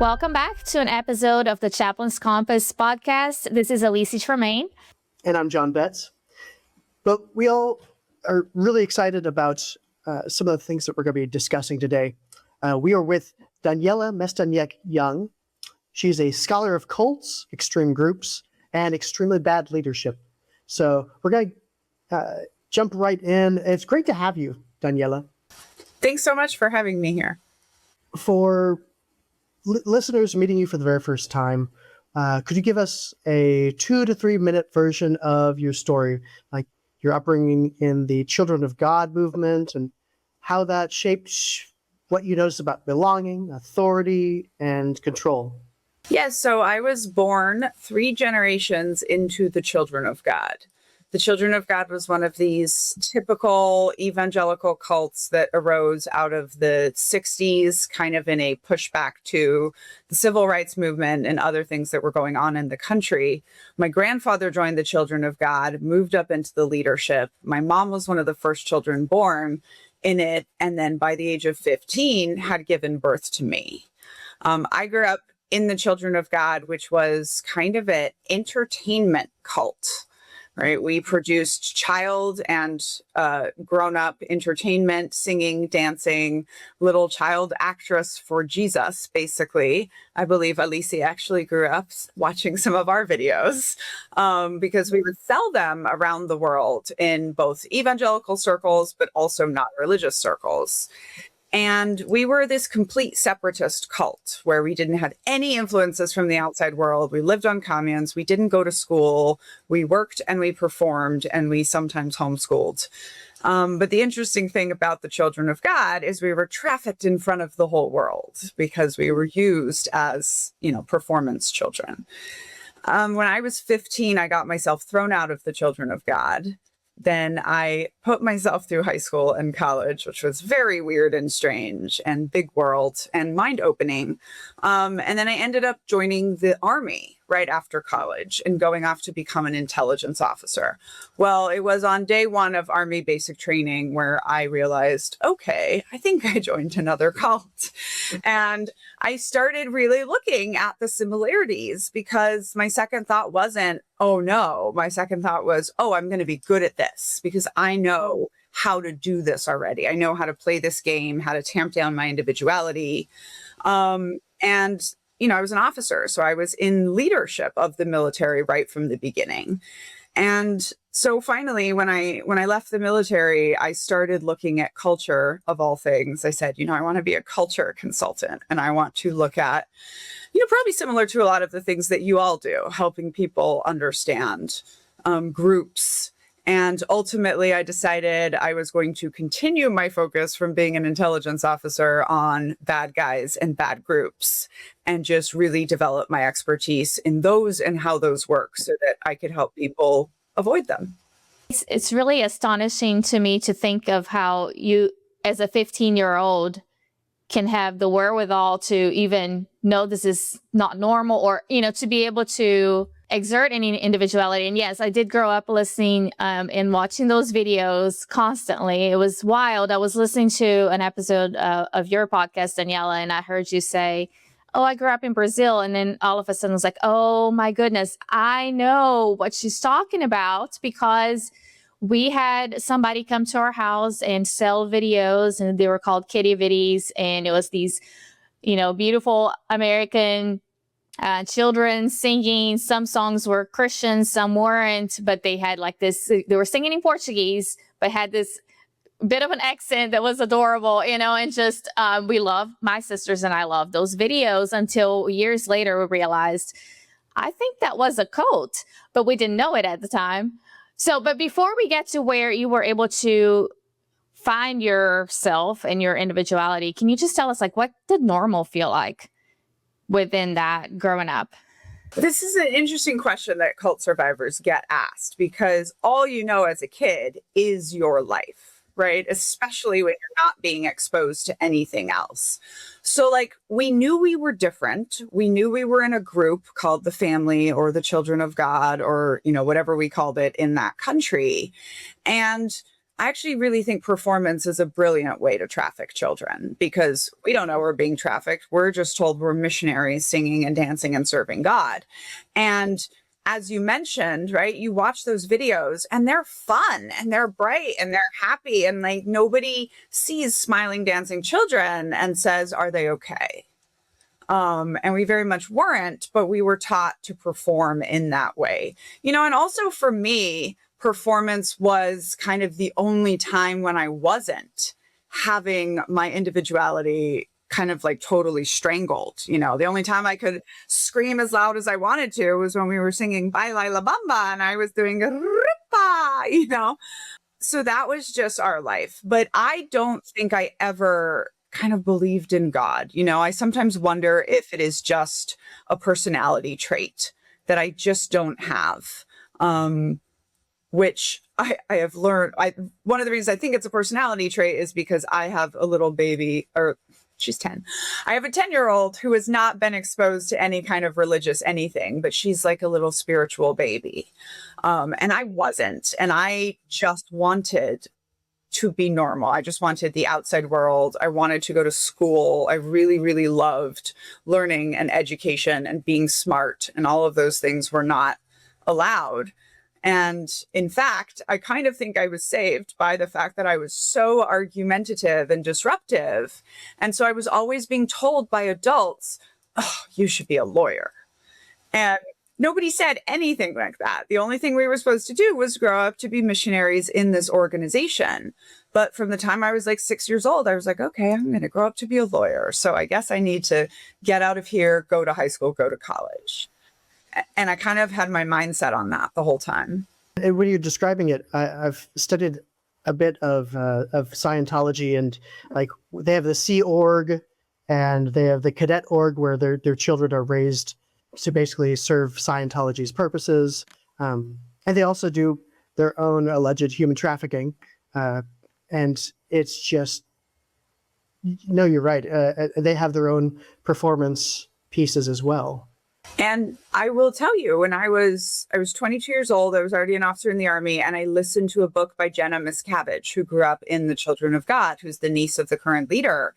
Welcome back to an episode of the Chaplain's Compass podcast. This is Tremaine. And I'm John Betz. But we all are really excited about some of the things that we're going to be discussing today. We are with Daniella Mestyanek Young. She's a scholar of cults, extreme groups, and extremely bad leadership. So we're going to jump right in. It's great to have you, Daniella. Thanks so much for having me here. For listeners meeting you for the very first time, could you give us a 2 to 3 minute version of your story, like your upbringing in the Children of God movement and how that shaped what you noticed about belonging, authority, and control? Yes, so I was born 3 generations into the Children of God. The Children of God was one of these typical evangelical cults that arose out of the 60s, kind of in a pushback to the civil rights movement and other things that were going on in the country. My grandfather joined the Children of God, moved up into the leadership. My mom was one of the first children born in it, and then by the age of 15 had given birth to me. I grew up in the Children of God, which was kind of an entertainment cult. Right. We produced child and grown-up entertainment, singing, dancing, little child actress for Jesus, basically. I believe Alicia actually grew up watching some of our videos because we would sell them around the world in both evangelical circles, but also not religious circles. And we were this complete separatist cult where we didn't have any influences from the outside world. We lived on communes. We didn't go to school. We worked and we performed and we sometimes homeschooled. But the interesting thing about the Children of God is we were trafficked in front of the whole world because we were used as, performance children. When I was 15, I got myself thrown out of the Children of God. Then I put myself through high school and college, which was very weird and strange and big world and mind-opening. And then I ended up joining the Army right after college and going off to become an intelligence officer. Well, it was on day 1 of Army basic training where I realized, okay, I think I joined another cult. And I started really looking at the similarities because my second thought wasn't, oh no, my second thought was, oh, I'm going to be good at this because I know how to do this already. I know how to play this game, how to tamp down my individuality. I was an officer, so I was in leadership of the military right from the beginning. And so finally, when I left the military, I started looking at culture of all things. I said, I want to be a culture consultant and I want to look at, probably similar to a lot of the things that you all do, helping people understand groups. And ultimately, I decided I was going to continue my focus from being an intelligence officer on bad guys and bad groups and just really develop my expertise in those and how those work so that I could help people avoid them. It's really astonishing to me to think of how you, as a 15-year-old, can have the wherewithal to even know this is not normal or, to be able to exert any individuality. And yes, I did grow up listening and watching those videos constantly. It was wild. I was listening to an episode of your podcast, Daniella, and I heard you say, oh, I grew up in Brazil. And then all of a sudden I was like, oh my goodness, I know what she's talking about because we had somebody come to our house and sell videos, and they were called kitty viddies. And it was these, beautiful American children singing. Some songs were Christian, some weren't, but they had like this, they were singing in Portuguese, but had this bit of an accent that was adorable, and just, my sisters and I loved those videos until years later we realized, I think that was a cult, but we didn't know it at the time. So, but before we get to where you were able to find yourself and your individuality, can you just tell us, what did normal feel like within that growing up? This is an interesting question that cult survivors get asked because all you know as a kid is your life, right? Especially when you're not being exposed to anything else. So we knew we were different. We knew we were in a group called the family or the Children of God or, whatever we called it in that country. And I actually really think performance is a brilliant way to traffic children, because we don't know we're being trafficked. We're just told we're missionaries singing and dancing and serving God. And as you mentioned, right, you watch those videos and they're fun and they're bright and they're happy, and like nobody sees smiling, dancing children and says, are they okay? And we very much weren't, but we were taught to perform in that way, and also for me, performance was kind of the only time when I wasn't having my individuality kind of like totally strangled. The only time I could scream as loud as I wanted to was when we were singing Baila La Bamba and I was doing Ripa, So that was just our life. But I don't think I ever kind of believed in God. I sometimes wonder if it is just a personality trait that I just don't have. Which I have learned. One of the reasons I think it's a personality trait is because I have a little baby, or she's 10. I have a 10-year-old who has not been exposed to any kind of religious anything, but she's like a little spiritual baby. And I wasn't. And I just wanted to be normal. I just wanted the outside world. I wanted to go to school. I really, really loved learning and education and being smart. And all of those things were not allowed. And in fact, I kind of think I was saved by the fact that I was so argumentative and disruptive. And so I was always being told by adults, oh, you should be a lawyer. And nobody said anything like that. The only thing we were supposed to do was grow up to be missionaries in this organization. But from the time I was like 6 years old, I was like, okay, I'm going to grow up to be a lawyer. So I guess I need to get out of here, go to high school, go to college. And I kind of had my mindset on that the whole time. And when you're describing it, I've studied a bit of Scientology, and like they have the Sea Org and they have the Cadet Org where their children are raised to basically serve Scientology's purposes. And they also do their own alleged human trafficking. And it's just, no, you're right. They have their own performance pieces as well. And I will tell you, when I was 22 years old, I was already an officer in the Army, and I listened to a book by Jenna Miscavige, who grew up in the Children of God, who's the niece of the current leader.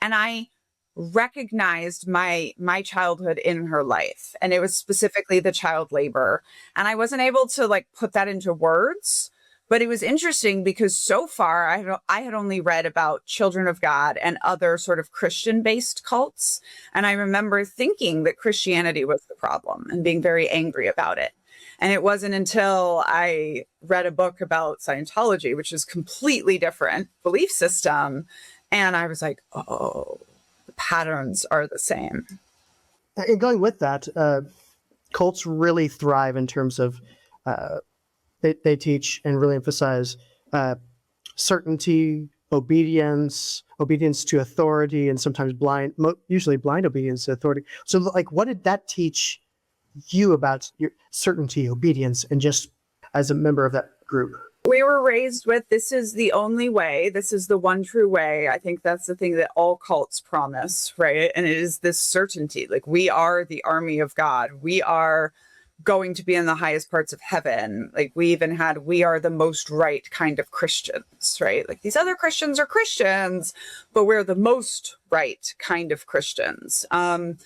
And I recognized my childhood in her life. And it was specifically the child labor. And I wasn't able to like put that into words. But it was interesting because so far I had only read about Children of God and other sort of Christian-based cults. And I remember thinking that Christianity was the problem and being very angry about it. And it wasn't until I read a book about Scientology, which is completely different belief system. And I was like, oh, the patterns are the same. And going with that, cults really thrive in terms of they teach and really emphasize certainty, obedience to authority, and sometimes usually blind obedience to authority. So like, what did that teach you about your certainty, obedience, and just as a member of that group? We were raised with, this is the only way. This is the one true way. I think that's the thing that all cults promise, right? And it is this certainty. Like, we are the army of God. We are going to be in the highest parts of heaven. Like, we even had, we are the most right kind of Christians, right? Like, these other Christians are Christians, but we're the most right kind of Christians. And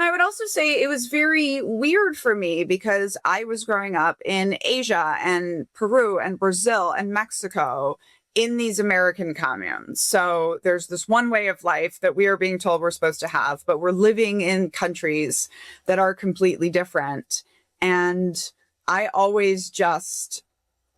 I would also say it was very weird for me because I was growing up in Asia and Peru and Brazil and Mexico in these American communes. So there's this one way of life that we are being told we're supposed to have, but we're living in countries that are completely different. And I always just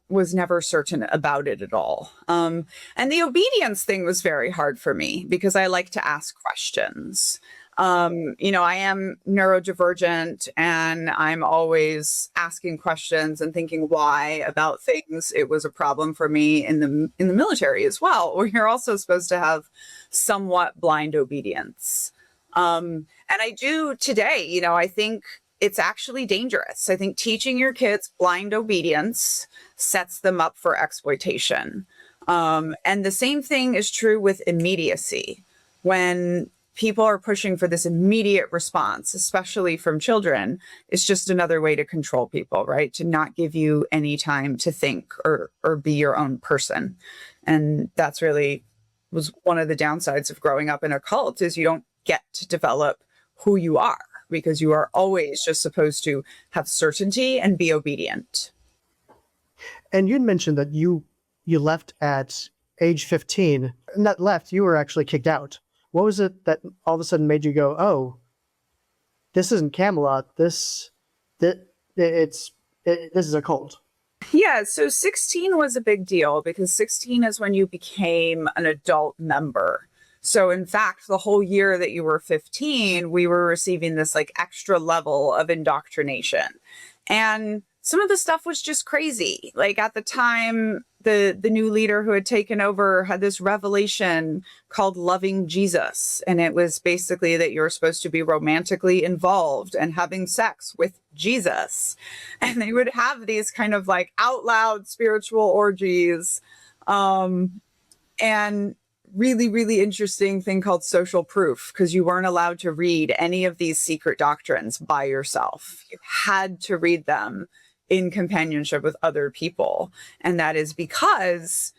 was never certain about it at all. And the obedience thing was very hard for me because I like to ask questions. I am neurodivergent and I'm always asking questions and thinking why about things. It was a problem for me in the military as well, where you're also supposed to have somewhat blind obedience. And I do today, I think it's actually dangerous. I think teaching your kids blind obedience sets them up for exploitation. And the same thing is true with immediacy. When people are pushing for this immediate response, especially from children, it's just another way to control people, right? To not give you any time to think or be your own person. And that's really was one of the downsides of growing up in a cult, is you don't get to develop who you are, because you are always just supposed to have certainty and be obedient. And you'd mentioned that you left at age 15. Not left, you were actually kicked out. What was it that all of a sudden made you go, oh, this isn't Camelot, this is a cult? Yeah, so 16 was a big deal, because 16 is when you became an adult member. So in fact, the whole year that you were 15, we were receiving this like extra level of indoctrination. And some of the stuff was just crazy. Like at the time, the new leader who had taken over had this revelation called Loving Jesus. And it was basically that you're supposed to be romantically involved and having sex with Jesus. And they would have these kind of like out loud spiritual orgies. And really, really interesting thing called social proof, because you weren't allowed to read any of these secret doctrines by yourself. You had to read them in companionship with other people. And that is because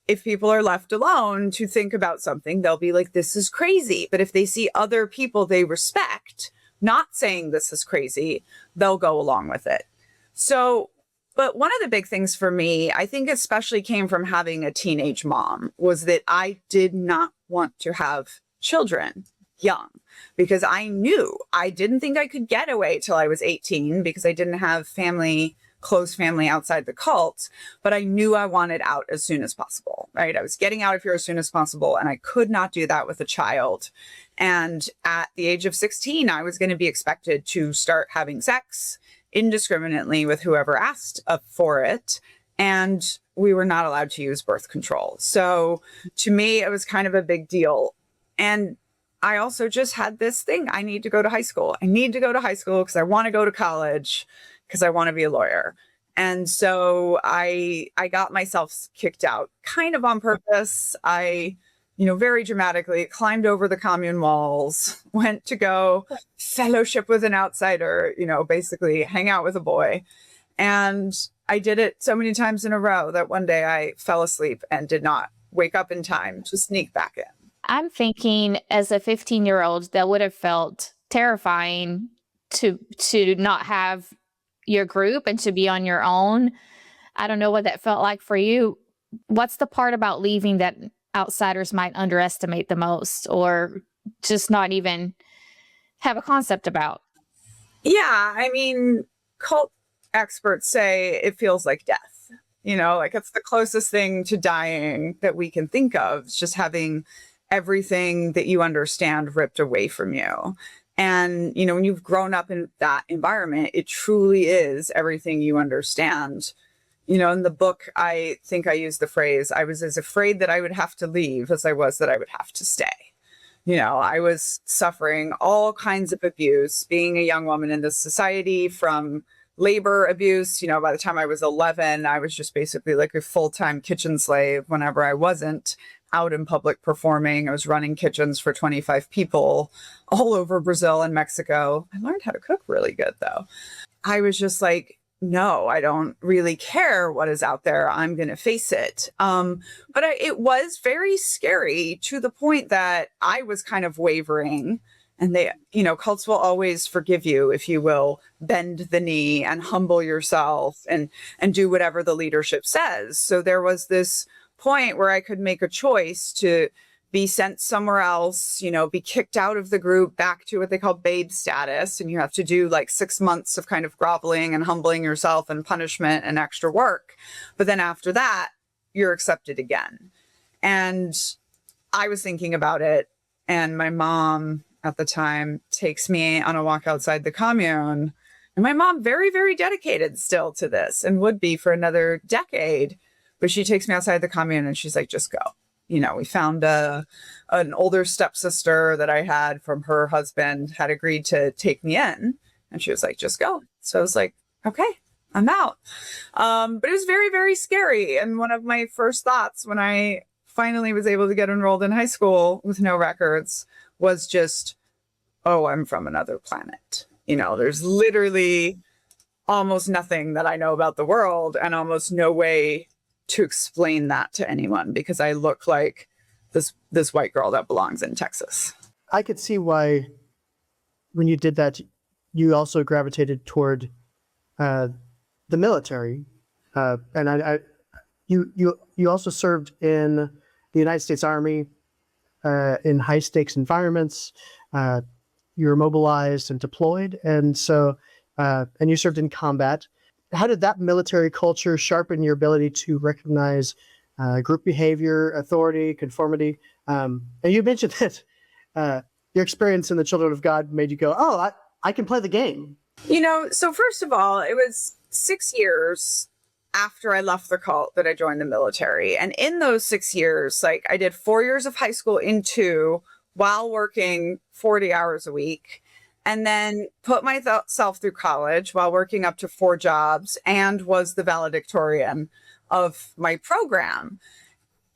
if people are left alone to think about something, they'll be like, this is crazy. But if they see other people they respect not saying this is crazy, they'll go along with it. So, but one of the big things for me, I think especially came from having a teenage mom, was that I did not want to have children young, because I knew I didn't think I could get away till I was 18, because I didn't have close family outside the cult, but I knew I wanted out as soon as possible, right? I was getting out of here as soon as possible, and I could not do that with a child. And at the age of 16, I was going to be expected to start having sex indiscriminately with whoever asked for it. And we were not allowed to use birth control. So to me, it was kind of a big deal. And I also just had this thing. I need to go to high school. I need to go to high school because I want to go to college, because I want to be a lawyer. And so I got myself kicked out kind of on purpose. I, very dramatically climbed over the commune walls, went to go fellowship with an outsider, basically hang out with a boy. And I did it so many times in a row that one day I fell asleep and did not wake up in time to sneak back in. I'm thinking as a 15-year-old, that would have felt terrifying to not have your group and to be on your own. I don't know what that felt like for you. What's the part about leaving that outsiders might underestimate the most, or just not even have a concept about? Yeah, I mean, cult experts say it feels like death. Like it's the closest thing to dying that we can think of. It's just having everything that you understand ripped away from you. And, when you've grown up in that environment, it truly is everything you understand. In the book, I think I used the phrase, I was as afraid that I would have to leave as I was that I would have to stay. I was suffering all kinds of abuse, being a young woman in this society, from labor abuse. By the time I was 11, I was just basically like a full-time kitchen slave whenever I wasn't out in public performing. I was running kitchens for 25 people all over Brazil and Mexico. I learned how to cook really good, though. I was just like, no, I don't really care what is out there. I'm going to face it. But it was very scary, to the point that I was kind of wavering. And they, cults will always forgive you if you will bend the knee and humble yourself and do whatever the leadership says. So there was this point where I could make a choice to be sent somewhere else, be kicked out of the group back to what they call babe status. And you have to do like 6 months of kind of groveling and humbling yourself and punishment and extra work. But then after that, you're accepted again. And I was thinking about it, and my mom at the time takes me on a walk outside the commune. And my mom, very, very dedicated still to this, and would be for another decade. But she takes me outside the commune and she's like, just go. We found an older stepsister that I had from her husband had agreed to take me in. And she was like, just go. So I was like, okay, I'm out. But it was very, very scary. And one of my first thoughts when I finally was able to get enrolled in high school with no records was just, oh, I'm from another planet. There's literally almost nothing that I know about the world and almost no way to explain that to anyone because I look like this white girl that belongs in Texas. I could see why when you did that, you also gravitated toward the military. And you also served in the United States Army in high stakes environments. You were mobilized and deployed. And so, and you served in combat. How did that military culture sharpen your ability to recognize group behavior, authority, conformity? And you mentioned that your experience in the Children of God made you go, oh, I can play the game. So first of all, it was 6 years after I left the cult that I joined the military. And in those 6 years, like I did 4 years of high school in 2 while working 40 hours a week, and then put myself through college while working up to 4 jobs and was the valedictorian of my program.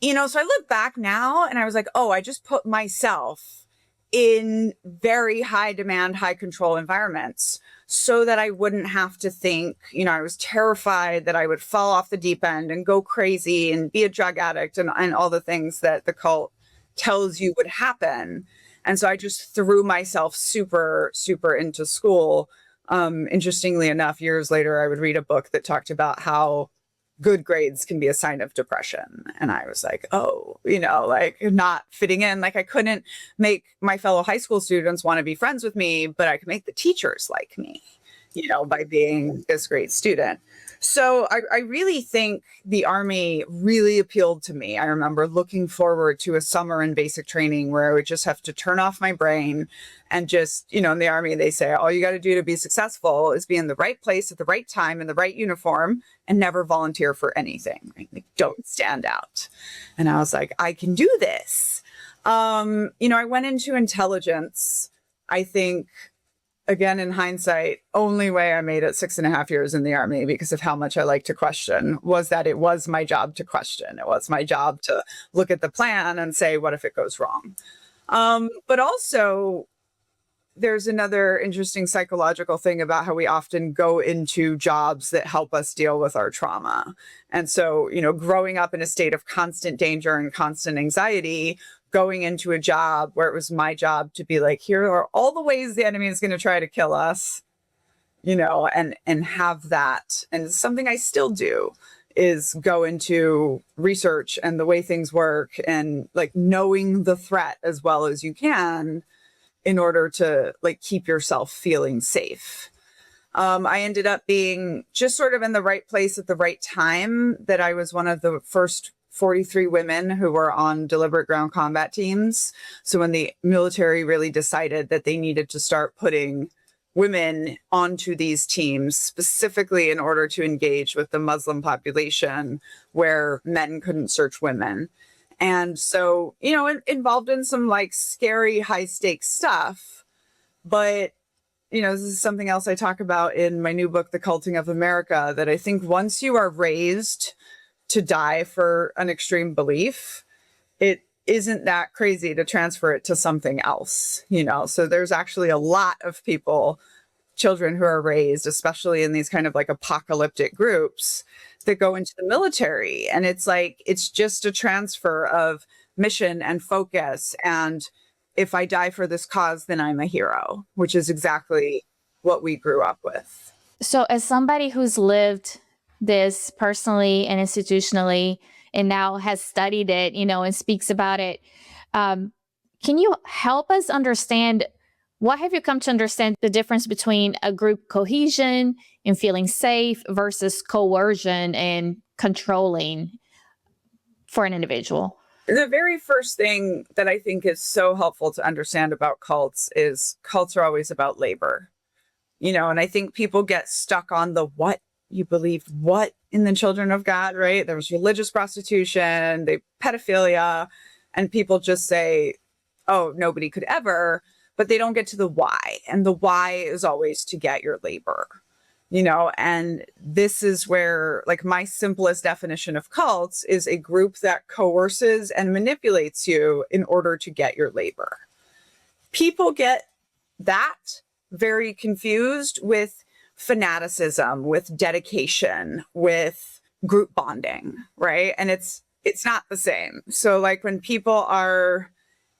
So I look back now and I was like, oh, I just put myself in very high demand, high control environments so that I wouldn't have to think, I was terrified that I would fall off the deep end and go crazy and be a drug addict and all the things that the cult tells you would happen. And so I just threw myself super, super into school. Interestingly enough, years later, I would read a book that talked about how good grades can be a sign of depression. And I was like, oh, like not fitting in. Like I couldn't make my fellow high school students want to be friends with me, but I could make the teachers like me, by being this great student. So I really think the Army really appealed to me. I remember looking forward to a summer in basic training where I would just have to turn off my brain and just, in the Army, they say, all you got to do to be successful is be in the right place at the right time in the right uniform and never volunteer for anything. Right? Like, don't stand out. And I was like, I can do this. I went into intelligence, I think, again, in hindsight, only way I made it 6.5 years in the Army because of how much I like to question was that it was my job to question. It was my job to look at the plan and say, what if it goes wrong? But also, there's another interesting psychological thing about how we often go into jobs that help us deal with our trauma. And so, growing up in a state of constant danger and constant anxiety, going into a job where it was my job to be like, here are all the ways the enemy is going to try to kill us, and have that. And it's something I still do is go into research and the way things work and like knowing the threat as well as you can in order to like keep yourself feeling safe. I ended up being just sort of in the right place at the right time, that I was one of the first 43 women who were on deliberate ground combat teams. So when the military really decided that they needed to start putting women onto these teams, specifically in order to engage with the Muslim population where men couldn't search women. And so, involved in some like scary high stakes stuff. But, this is something else I talk about in my new book, The Culting of America, that I think once you are raised to die for an extreme belief, it isn't that crazy to transfer it to something else, So there's actually a lot of children who are raised, especially in these kind of like apocalyptic groups, that go into the military. And it's like, it's just a transfer of mission and focus. And if I die for this cause, then I'm a hero, which is exactly what we grew up with. So as somebody who's lived this personally and institutionally and now has studied it, and speaks about it, can you help us understand, what have you come to understand the difference between a group cohesion and feeling safe versus coercion and controlling for an individual? The very first thing that I think is so helpful to understand about cults is cults are always about labor, and I think people get stuck on the what you believed what in the Children of God, right? There was religious prostitution, pedophilia, and people just say, oh, nobody could ever, but they don't get to the why. And the why is always to get your labor, and this is where like my simplest definition of cults is a group that coerces and manipulates you in order to get your labor. people get that very confused with fanaticism, with dedication, with group bonding, right? And it's not the same. So like when people are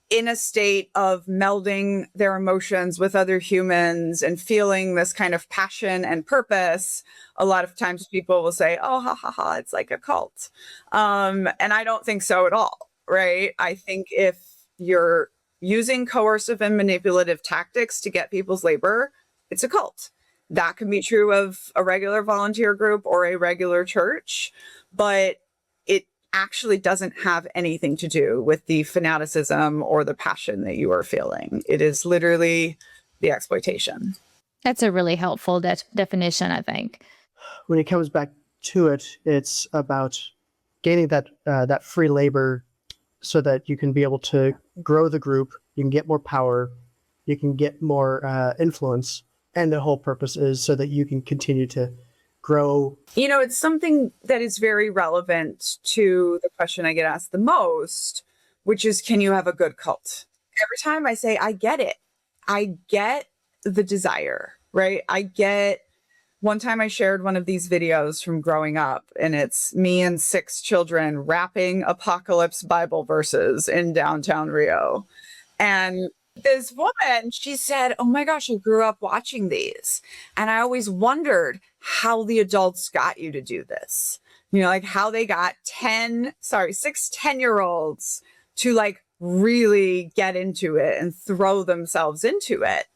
in a state of melding their emotions with other humans and feeling this kind of passion and purpose, a lot of times people will say, oh, ha, ha, ha, it's like a cult. And I don't think so at all, right? I think if you're using coercive and manipulative tactics to get people's labor, it's a cult. That can be true of a regular volunteer group or a regular church, but it actually doesn't have anything to do with the fanaticism or the passion that you are feeling. It is literally the exploitation. That's a really helpful definition, I think. When it comes back to it, it's about gaining that free labor so that you can be able to grow the group, you can get more power, you can get more influence. And the whole purpose is so that you can continue to grow. You know, it's something that is very relevant to the question I get asked the most, which is, can you have a good cult? Every time I say, I get it. I get the desire, right? One time I shared one of these videos from growing up, and it's me and 6 children rapping apocalypse Bible verses in downtown Rio. And this woman, she said, oh my gosh, I grew up watching these. And I always wondered how the adults got you to do this. You know, like how they got 6 10-year-olds to like really get into it and throw themselves into it.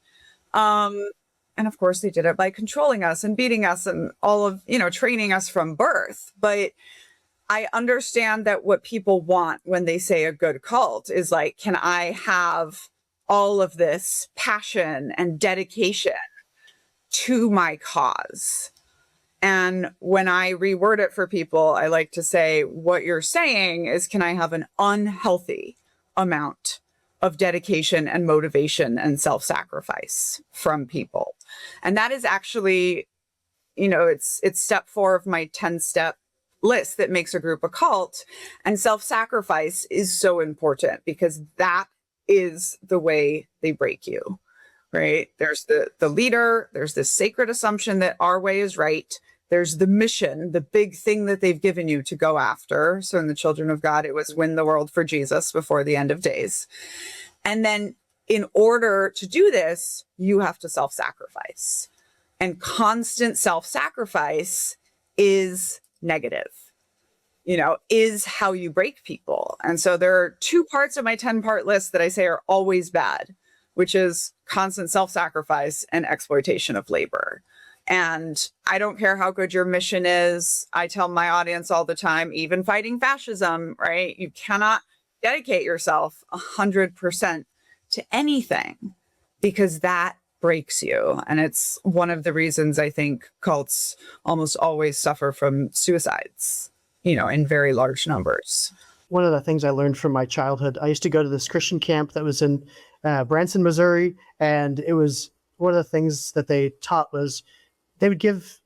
And of course they did it by controlling us and beating us and all of, training us from birth. But I understand that what people want when they say a good cult is like, can I have all of this passion and dedication to my cause? And when I reword it for people, I like to say, what you're saying is, can I have an unhealthy amount of dedication and motivation and self-sacrifice from people? And that is actually, it's step 4 of my 10-step list that makes a group a cult. And self-sacrifice is so important because that is the way they break you, right? There's the leader, there's this sacred assumption that our way is right. There's the mission, the big thing that they've given you to go after. So in the Children of God, it was win the world for Jesus before the end of days. And then in order to do this, you have to self-sacrifice. And constant self-sacrifice is negative. Is how you break people. And so there are 2 parts of my 10-part list that I say are always bad, which is constant self-sacrifice and exploitation of labor. And I don't care how good your mission is. I tell my audience all the time, even fighting fascism, right? You cannot dedicate yourself 100% to anything because that breaks you. And it's one of the reasons I think cults almost always suffer from suicides, in very large numbers. One of the things I learned from my childhood, I used to go to this Christian camp that was in Branson, Missouri. And it was one of the things that they taught was they would give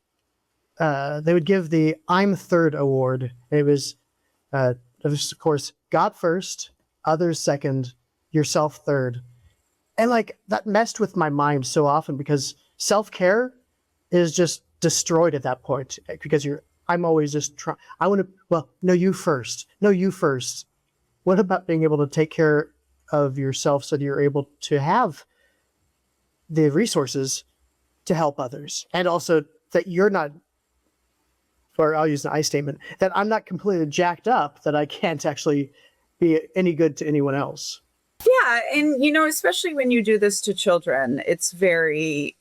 the I'm Third award. It was, of course, God first, others second, yourself third. And like that messed with my mind so often because self-care is just destroyed at that point because I'm always just trying. I want to, no, you first. No, you first. What about being able to take care of yourself so that you're able to have the resources to help others? And also that you're not, or I'll use an I statement, that I'm not completely jacked up, that I can't actually be any good to anyone else. Yeah. And, especially when you do this to children, it's very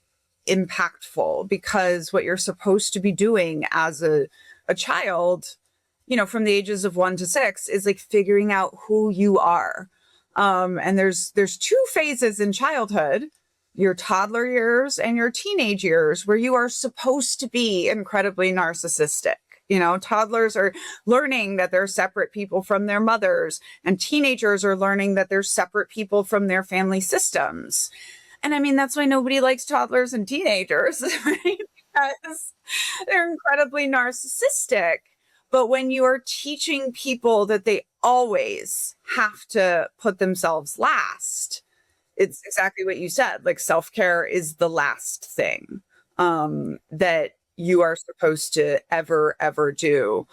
impactful because what you're supposed to be doing as a child, from the ages of 1 to 6 is like figuring out who you are. And there's 2 phases in childhood, your toddler years and your teenage years, where you are supposed to be incredibly narcissistic. Toddlers are learning that they're separate people from their mothers, and teenagers are learning that they're separate people from their family systems. And I mean, that's why nobody likes toddlers and teenagers, right? Because they're incredibly narcissistic. But when you are teaching people that they always have to put themselves last, it's exactly what you said. Like self-care is the last thing that you are supposed to ever do.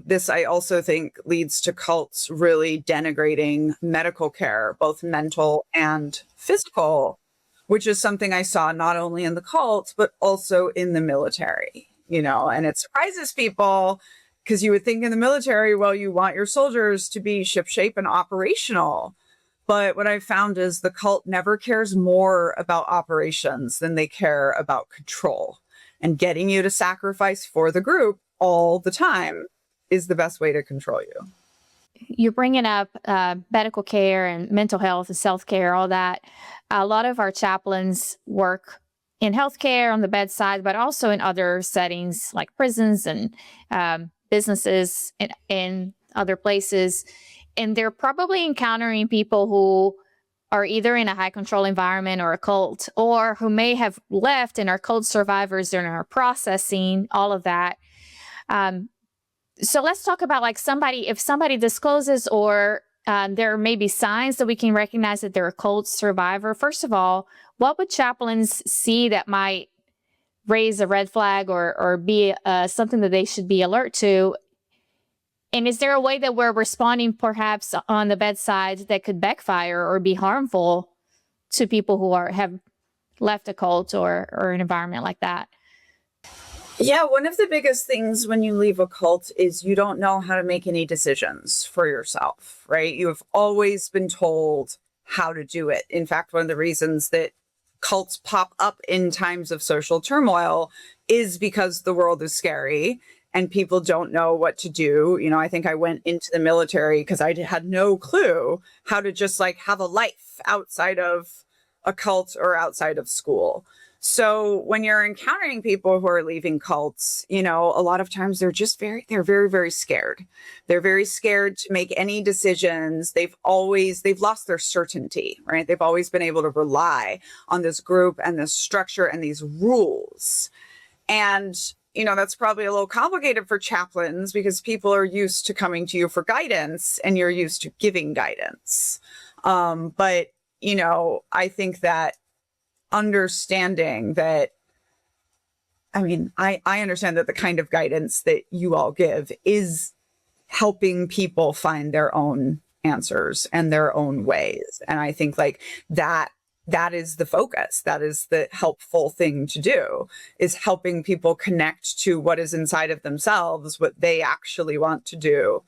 This, I also think, leads to cults really denigrating medical care, both mental and physical, which is something I saw not only in the cults, but also in the military, and it surprises people because you would think in the military, well, you want your soldiers to be shipshape and operational. But what I found is the cult never cares more about operations than they care about control. And getting you to sacrifice for the group all the time is the best way to control you. You're bringing up medical care and mental health and self-care, all that. A lot of our chaplains work in healthcare on the bedside, but also in other settings like prisons and businesses in other places. And they're probably encountering people who are either in a high control environment or a cult, or who may have left and are cult survivors and are processing all of that. So let's talk about if somebody discloses or there may be signs that we can recognize that they're a cult survivor. First of all, what would chaplains see that might raise a red flag or be something that they should be alert to? And is there a way that we're responding perhaps on the bedside that could backfire or be harmful to people who have left a cult or an environment like that? Yeah, one of the biggest things when you leave a cult is you don't know how to make any decisions for yourself, right? You have always been told how to do it. In fact, one of the reasons that cults pop up in times of social turmoil is because the world is scary and people don't know what to do. I think I went into the military because I had no clue how to just have a life outside of a cult or outside of school. So when you're encountering people who are leaving cults, a lot of times they're very, very scared. They're very scared to make any decisions. They've lost their certainty, right? They've always been able to rely on this group and this structure and these rules. And that's probably a little complicated for chaplains because people are used to coming to you for guidance and you're used to giving guidance. But I think that understanding that, I understand that the kind of guidance that you all give is helping people find their own answers and their own ways. And I think that is the focus. That is the helpful thing to do, is helping people connect to what is inside of themselves, what they actually want to do.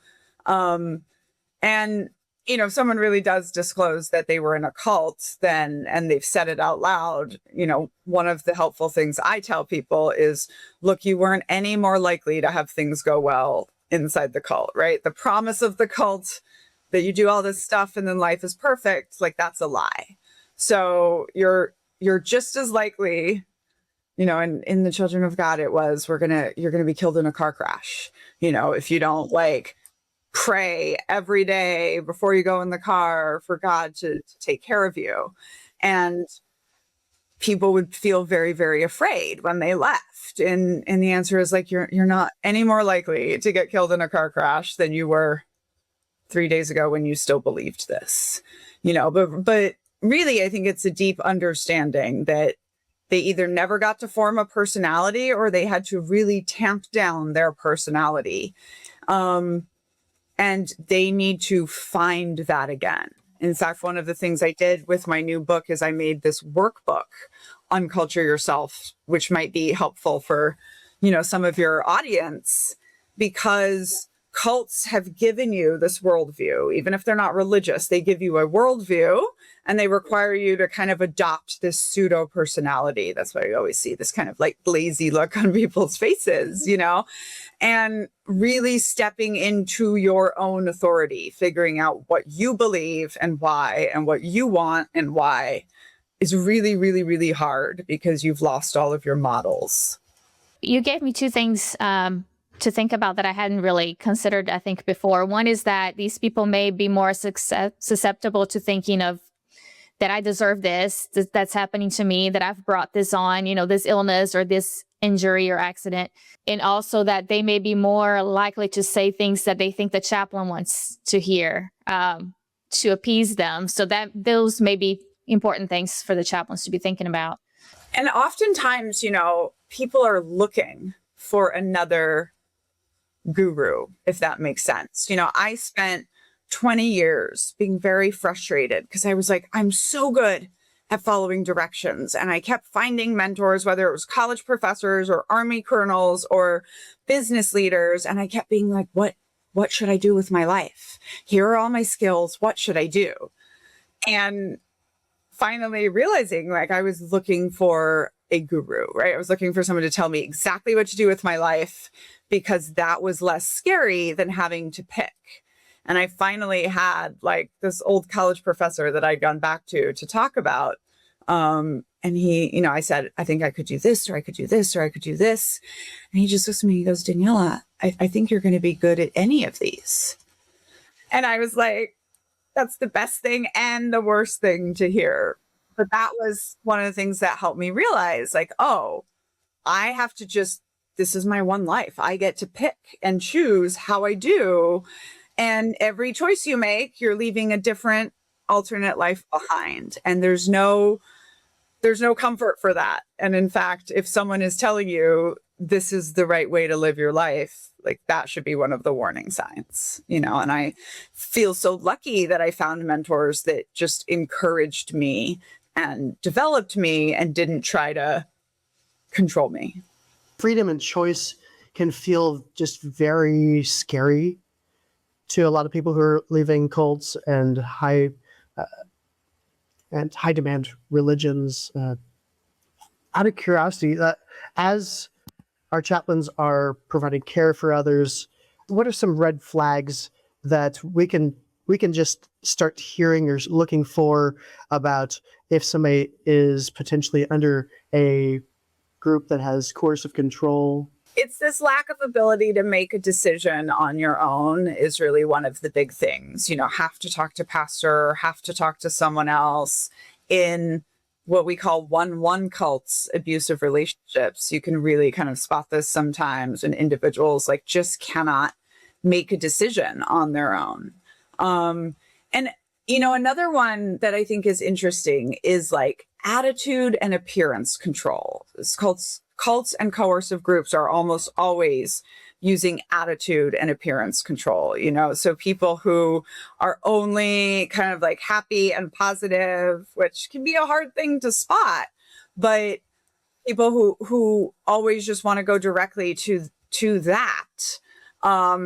And if someone really does disclose that they were in a cult and they've said it out loud, one of the helpful things I tell people is, look, you weren't any more likely to have things go well inside the cult, right? The promise of the cult that you do all this stuff and then life is perfect, that's a lie. So you're just as likely, and in the Children of God, it was, you're going to be killed in a car crash. If you don't pray every day before you go in the car for God to take care of you. And people would feel very, very afraid when they left. And the answer is you're not any more likely to get killed in a car crash than you were 3 days ago when you still believed this, but really, I think it's a deep understanding that they either never got to form a personality or they had to really tamp down their personality. And they need to find that again. In fact, one of the things I did with my new book is I made this workbook, Unculture Yourself, which might be helpful for, some of your audience, because cults have given you this worldview. Even if they're not religious, they give you a worldview and they require you to kind of adopt this pseudo personality. That's why you always see this kind of lazy look on people's faces, and really stepping into your own authority, figuring out what you believe and why, and what you want and why is really, really, really hard because you've lost all of your models. You gave me two things to think about that I hadn't really considered, I think, before. One is that these people may be more susceptible to thinking of that I deserve this, that's happening to me, that I've brought this on, this illness or this injury or accident. And also that they may be more likely to say things that they think the chaplain wants to hear to appease them. So that those may be important things for the chaplains to be thinking about. And oftentimes, people are looking for another guru, if that makes sense. I spent 20 years being very frustrated because I was like, I'm so good at following directions. And I kept finding mentors, whether it was college professors or army colonels or business leaders. And I kept being like, what should I do with my life? Here are all my skills. What should I do? And finally realizing like I was looking for a guru, right? I was looking for someone to tell me exactly what to do with my life because that was less scary than having to pick. And I finally had like this old college professor that I'd gone back to talk about. And he, I said, I think I could do this, or I could do this, or I could do this. And he just looks at me, he goes, Daniella, I think you're going to be good at any of these. And I was like, that's the best thing and the worst thing to hear. But that was one of the things that helped me realize like, oh, I have to this is my one life. I get to pick and choose how I do. And every choice you make, you're leaving a different alternate life behind. And there's no comfort for that. And in fact, if someone is telling you this is the right way to live your life, like that should be one of the warning signs, and I feel so lucky that I found mentors that just encouraged me and developed me and didn't try to control me. Freedom and choice can feel just very scary to a lot of people who are leaving cults and high demand religions. Out of curiosity, as our chaplains are providing care for others, what are some red flags that we can just start hearing or looking for about if somebody is potentially under a group that has coercive control? It's this lack of ability to make a decision on your own is really one of the big things. Have to talk to pastor, have to talk to someone else. In what we call 1-1 cults, abusive relationships, you can really kind of spot this sometimes when individuals like just cannot make a decision on their own. And another one that I think is interesting is like attitude and appearance control. Cults and coercive groups are almost always using attitude and appearance control, so people who are only kind of like happy and positive, which can be a hard thing to spot, but people who always just want to go directly to that.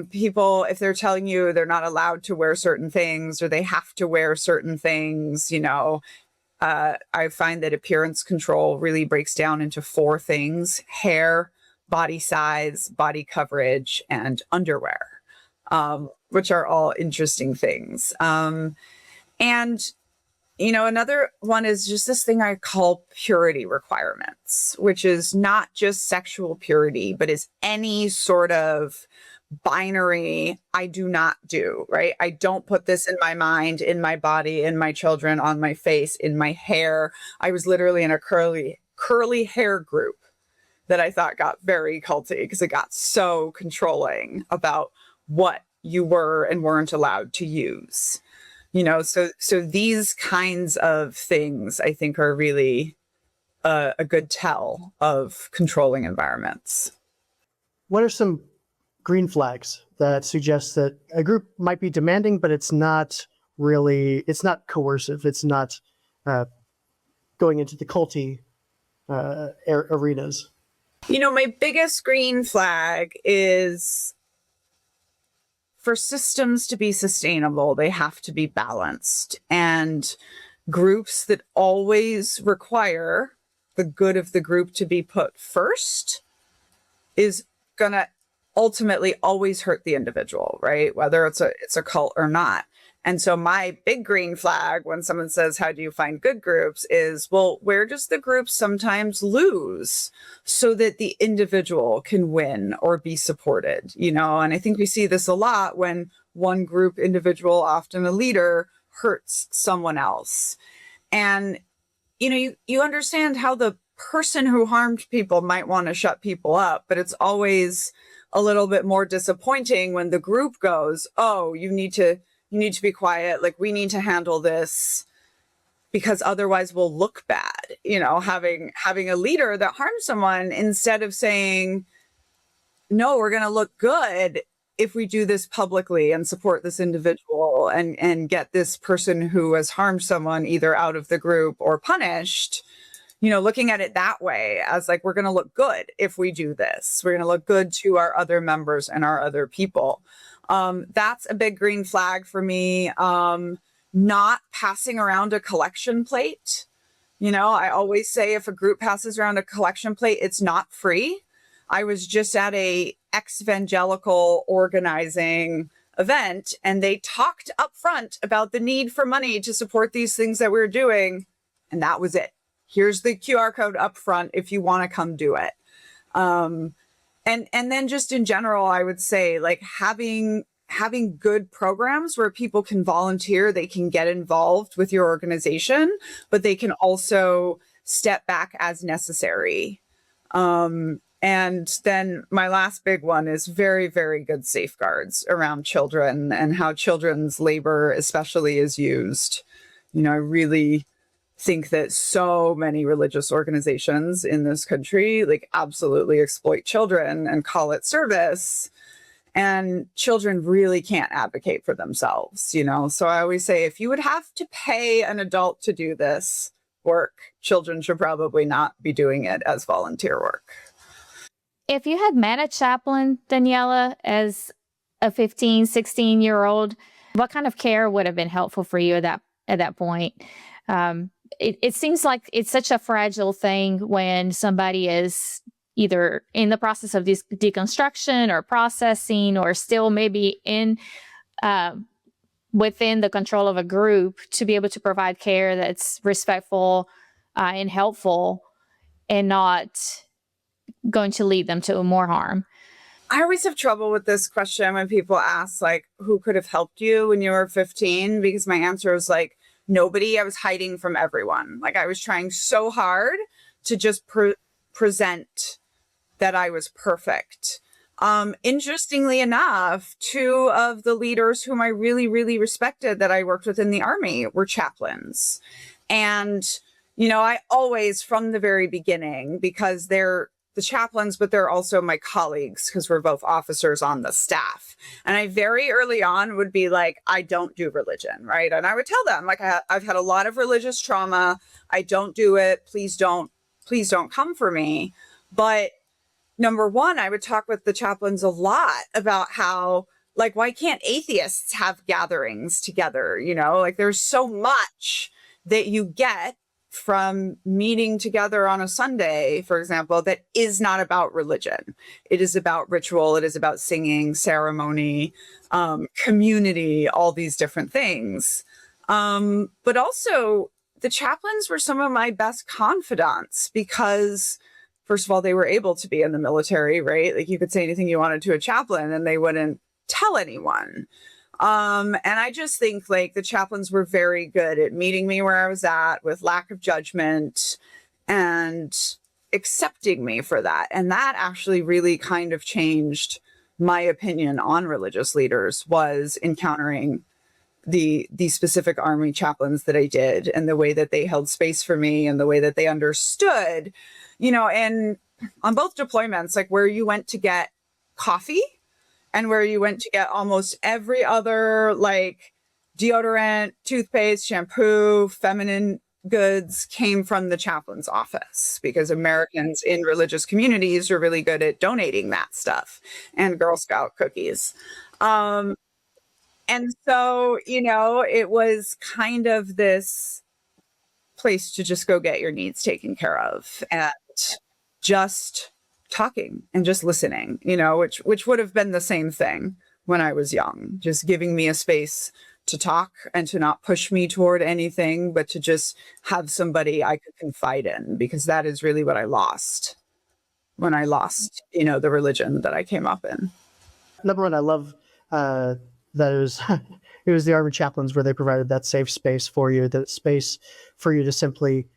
People, if they're telling you they're not allowed to wear certain things or they have to wear certain things, I find that appearance control really breaks down into 4 things: hair, body size, body coverage, and underwear, which are all interesting things. And, another one is just this thing I call purity requirements, which is not just sexual purity, but is any sort of binary I do not do, right? I don't put this in my mind, in my body, in my children, on my face, in my hair. I was literally in a curly hair group that I thought got very culty because it got so controlling about what you were and weren't allowed to use. So these kinds of things I think are really a good tell of controlling environments. What are some green flags that suggest that a group might be demanding, but it's not coercive. It's not going into the culty arenas. My biggest green flag is for systems to be sustainable, they have to be balanced. And groups that always require the good of the group to be put first is going to ultimately always hurt the individual, right? Whether it's a cult or not. And so my big green flag when someone says, how do you find good groups, is, well, where does the group sometimes lose so that the individual can win or be supported? And I think we see this a lot when one group individual, often a leader, hurts someone else. And, you understand how the person who harmed people might want to shut people up, but it's always a little bit more disappointing when the group goes, oh, you need to be quiet. Like, we need to handle this. because otherwise we'll look bad, having a leader that harms someone, instead of saying, no, we're going to look good if we do this publicly and support this individual and get this person who has harmed someone either out of the group or punished. Looking at it that way as like, we're going to look good if we do this. We're going to look good to our other members and our other people. That's a big green flag for me. Not passing around a collection plate. I always say if a group passes around a collection plate, it's not free. I was just at a ex-evangelical organizing event, and they talked up front about the need for money to support these things that we're doing. And that was it. Here's the QR code up front if you want to come do it. And then just in general, I would say like having good programs where people can volunteer, they can get involved with your organization, but they can also step back as necessary. And then my last big one is very, very good safeguards around children and how children's labor especially is used. I really think that so many religious organizations in this country like absolutely exploit children and call it service. And children really can't advocate for themselves, So I always say, if you would have to pay an adult to do this work, children should probably not be doing it as volunteer work. If you had met a chaplain, Daniella, as a 15, 16-year-old, what kind of care would have been helpful for you at that point? It seems like it's such a fragile thing when somebody is either in the process of deconstruction or processing, or still maybe within the control of a group, to be able to provide care that's respectful and helpful and not going to lead them to more harm. I always have trouble with this question when people ask, like, who could have helped you when you were 15? Because my answer is like, nobody. I was hiding from everyone. Like, I was trying so hard to just present that I was perfect. Interestingly enough, two of the leaders whom I really, really respected that I worked with in the Army were chaplains. And, I always, from the very beginning, because they're the chaplains, but they're also my colleagues because we're both officers on the staff. And I very early on would be like, I don't do religion, right? And I would tell them, like, I've had a lot of religious trauma. I don't do it. Please don't come for me. But number one, I would talk with the chaplains a lot about how, like, why can't atheists have gatherings together? Like, there's so much that you get from meeting together on a Sunday, for example, that is not about religion. It is about ritual. It is about singing, ceremony, community, all these different things. But also, the chaplains were some of my best confidants because, first of all, they were able to be in the military, right? Like, you could say anything you wanted to a chaplain and they wouldn't tell anyone. And I just think like the chaplains were very good at meeting me where I was at with lack of judgment and accepting me for that. And that actually really kind of changed my opinion on religious leaders, was encountering the specific Army chaplains that I did and the way that they held space for me and the way that they understood, and on both deployments, like where you went to get coffee and where you went to get almost every other like deodorant, toothpaste, shampoo, feminine goods came from the chaplain's office, because Americans in religious communities are really good at donating that stuff and Girl Scout cookies. And so, it was kind of this place to just go get your needs taken care of and just talking and just listening, which would have been the same thing when I was young, just giving me a space to talk and to not push me toward anything, but to just have somebody I could confide in, because that is really what I lost when I lost, the religion that I came up in. Number one, I love that it was the Army chaplains where they provided that safe space for you, that space for you to simply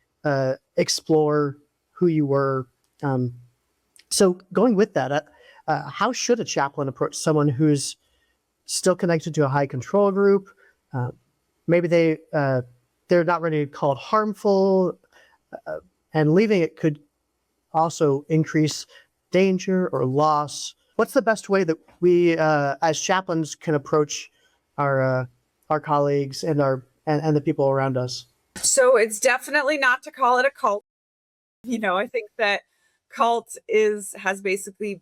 explore who you were. So going with that, how should a chaplain approach someone who's still connected to a high control group? Maybe they they're not ready to call it harmful, and leaving it could also increase danger or loss. What's the best way that we, as chaplains, can approach our colleagues and and the people around us? So it's definitely not to call it a cult. I think that cult has basically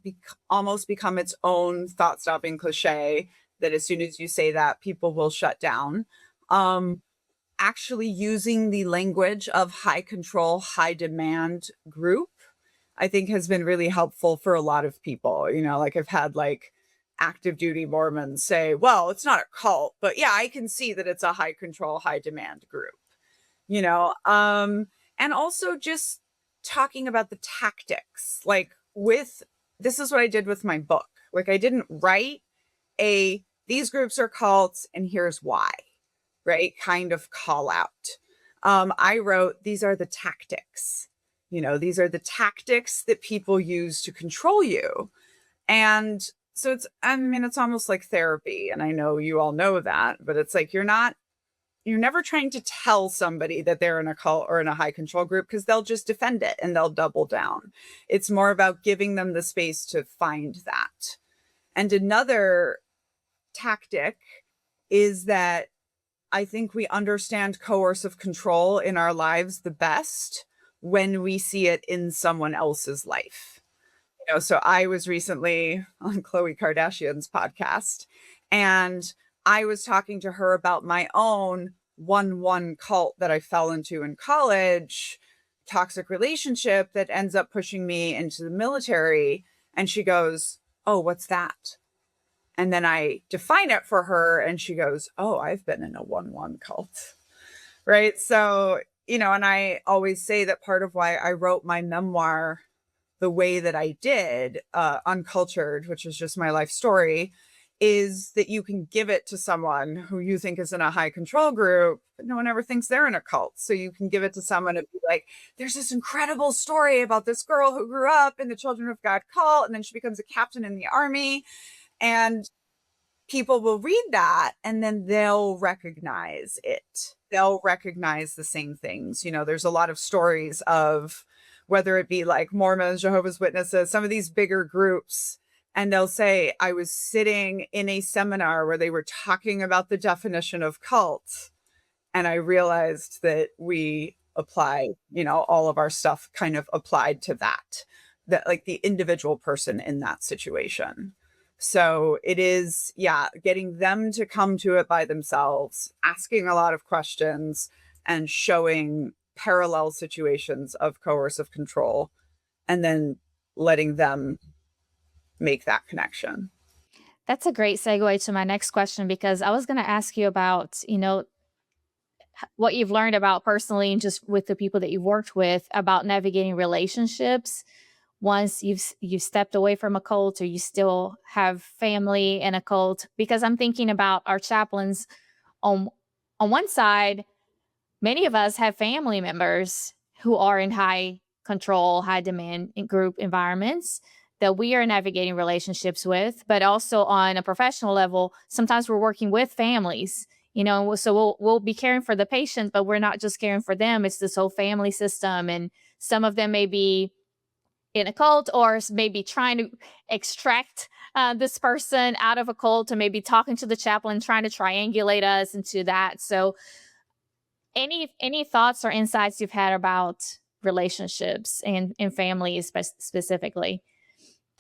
almost become its own thought-stopping cliche that as soon as you say that, people will shut down. Actually using the language of high control, high demand group, I think has been really helpful for a lot of people. Like I've had like active duty Mormons say, well, it's not a cult, but yeah, I can see that it's a high control, high demand group, and also just talking about the tactics, like this is what I did with my book. Like I didn't write these groups are cults and here's why, right? Kind of call out. I wrote, these are the tactics. These are the tactics that people use to control you. And so it's almost like therapy. And I know you all know that, but it's like, you're never trying to tell somebody that they're in a cult or in a high control group because they'll just defend it and they'll double down. It's more about giving them the space to find that. And another tactic is that I think we understand coercive control in our lives the best when we see it in someone else's life. So I was recently on Khloe Kardashian's podcast, and I was talking to her about my own 1-1 cult that I fell into in college, toxic relationship that ends up pushing me into the military. And she goes, oh, what's that? And then I define it for her and she goes, oh, I've been in a 1-1 cult. Right. So, and I always say that part of why I wrote my memoir the way that I did, Uncultured, which is just my life story, is that you can give it to someone who you think is in a high control group, but no one ever thinks they're in a cult. So you can give it to someone and be like, there's this incredible story about this girl who grew up in the Children of God cult, and then she becomes a captain in the army. And people will read that and then they'll recognize it. They'll recognize the same things. There's a lot of stories of whether it be like Mormons, Jehovah's Witnesses, some of these bigger groups, and they'll say, I was sitting in a seminar where they were talking about the definition of cult, and I realized that we apply, all of our stuff kind of applied to that like the individual person in that situation. So it is, getting them to come to it by themselves, asking a lot of questions and showing parallel situations of coercive control, and then letting them make that connection. That's a great segue to my next question, because I was going to ask you about, what you've learned about personally and just with the people that you've worked with about navigating relationships once you've stepped away from a cult, or you still have family in a cult. Because I'm thinking about our chaplains. On one side, many of us have family members who are in high control, high demand group environments that we are navigating relationships with. But also on a professional level, sometimes we're working with families, so we'll be caring for the patient, but we're not just caring for them. It's this whole family system. And some of them may be in a cult, or maybe trying to extract this person out of a cult, or maybe talking to the chaplain, trying to triangulate us into that. So any thoughts or insights you've had about relationships and families specifically?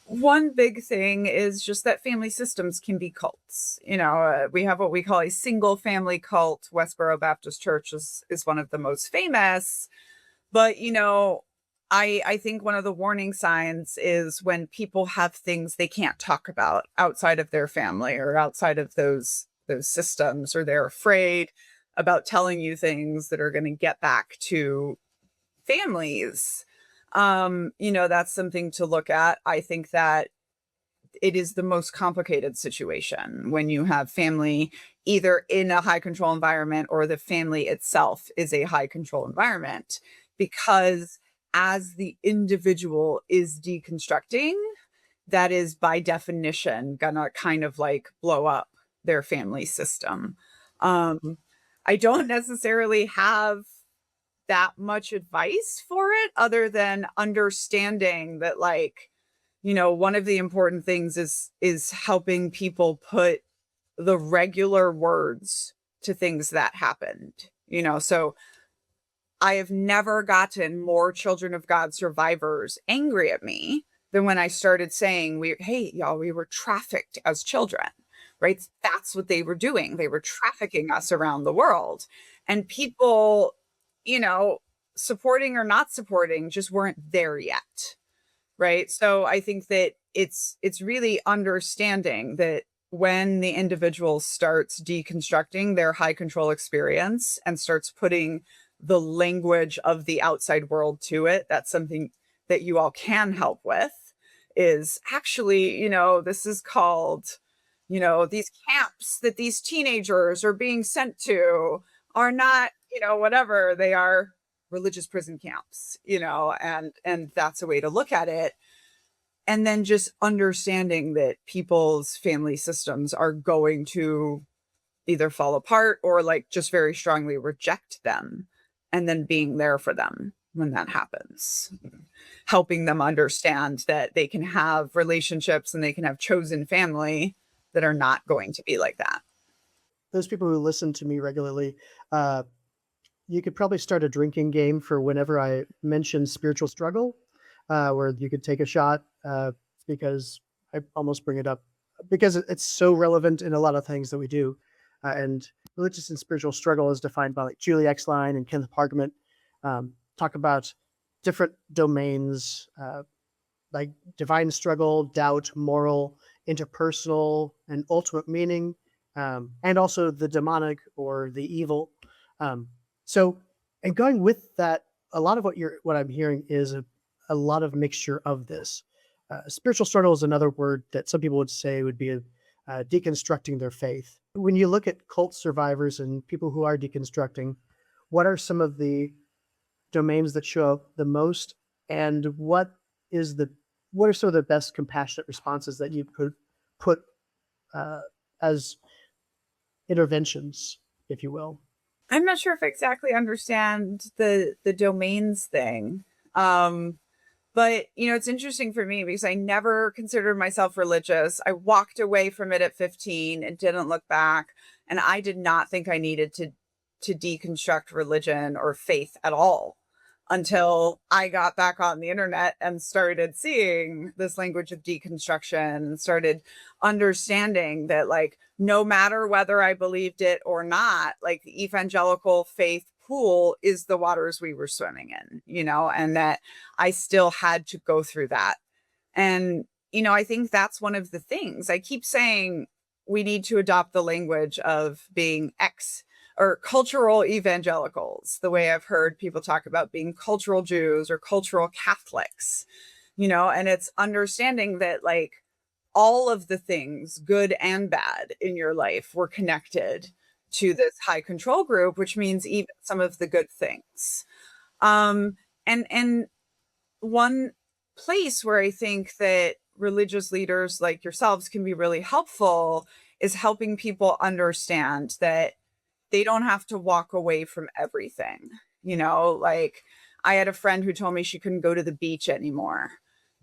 One big thing is just that family systems can be cults. We have what we call a single family cult. Westboro Baptist Church is one of the most famous. But, I think one of the warning signs is when people have things they can't talk about outside of their family or outside of those systems, or they're afraid about telling you things that are going to get back to families. That's something to look at. I think that it is the most complicated situation when you have family either in a high control environment or the family itself is a high control environment, because as the individual is deconstructing, that is by definition gonna kind of like blow up their family system. I don't necessarily have that much advice for it other than understanding that, like, one of the important things is helping people put the regular words to things that happened. So I have never gotten more Children of God survivors angry at me than when I started saying, hey, y'all, we were trafficked as children, right? That's what they were doing. They were trafficking us around the world. And people, you know, supporting or not supporting just weren't there yet, right? So I think that it's really understanding that when the individual starts deconstructing their high control experience and starts putting the language of the outside world to it, that's something that you all can help with. Is actually, this is called, these camps that these teenagers are being sent to are not, whatever, they are religious prison camps, and that's a way to look at it. And then just understanding that people's family systems are going to either fall apart or like just very strongly reject them, and then being there for them when that happens, helping them understand that they can have relationships and they can have chosen family that are not going to be like that. Those people who listen to me regularly, you could probably start a drinking game for whenever I mention spiritual struggle, where you could take a shot, because I almost bring it up because it's so relevant in a lot of things that we do. And religious and spiritual struggle is defined by like Julie Exline and Kenneth Pargament, talk about different domains, like divine struggle, doubt, moral, interpersonal, and ultimate meaning, and also the demonic or the evil. So, and going with that, a lot of what I'm hearing is a lot of mixture of this. Spiritual struggle is another word that some people would say would be deconstructing their faith. When you look at cult survivors and people who are deconstructing, what are some of the domains that show up the most, and what are some of the best compassionate responses that you could put as interventions, if you will? I'm not sure if I exactly understand the domains thing. But, it's interesting for me because I never considered myself religious. I walked away from it at 15 and didn't look back. And I did not think I needed to deconstruct religion or faith at all until I got back on the internet and started seeing this language of deconstruction and started understanding that, like, no matter whether I believed it or not, like, the evangelical faith pool is the waters we were swimming in, and that I still had to go through that. And, I think that's one of the things I keep saying. We need to adopt the language of being or cultural evangelicals, the way I've heard people talk about being cultural Jews or cultural Catholics, and it's understanding that, like, all of the things, good and bad, in your life were connected to this high control group, which means even some of the good things. And one place where I think that religious leaders like yourselves can be really helpful is helping people understand that they don't have to walk away from everything. Like, I had a friend who told me she couldn't go to the beach anymore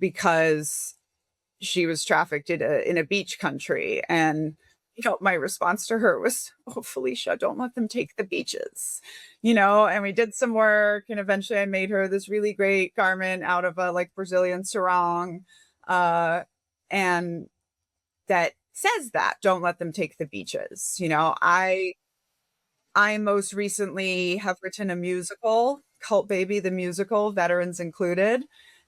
because she was trafficked in a beach country. And, my response to her was, oh, Felicia, don't let them take the beaches, and we did some work, and eventually I made her this really great garment out of a like Brazilian sarong. And that says that don't let them take the beaches. I most recently have written a musical, Cult Baby, the musical, veterans included.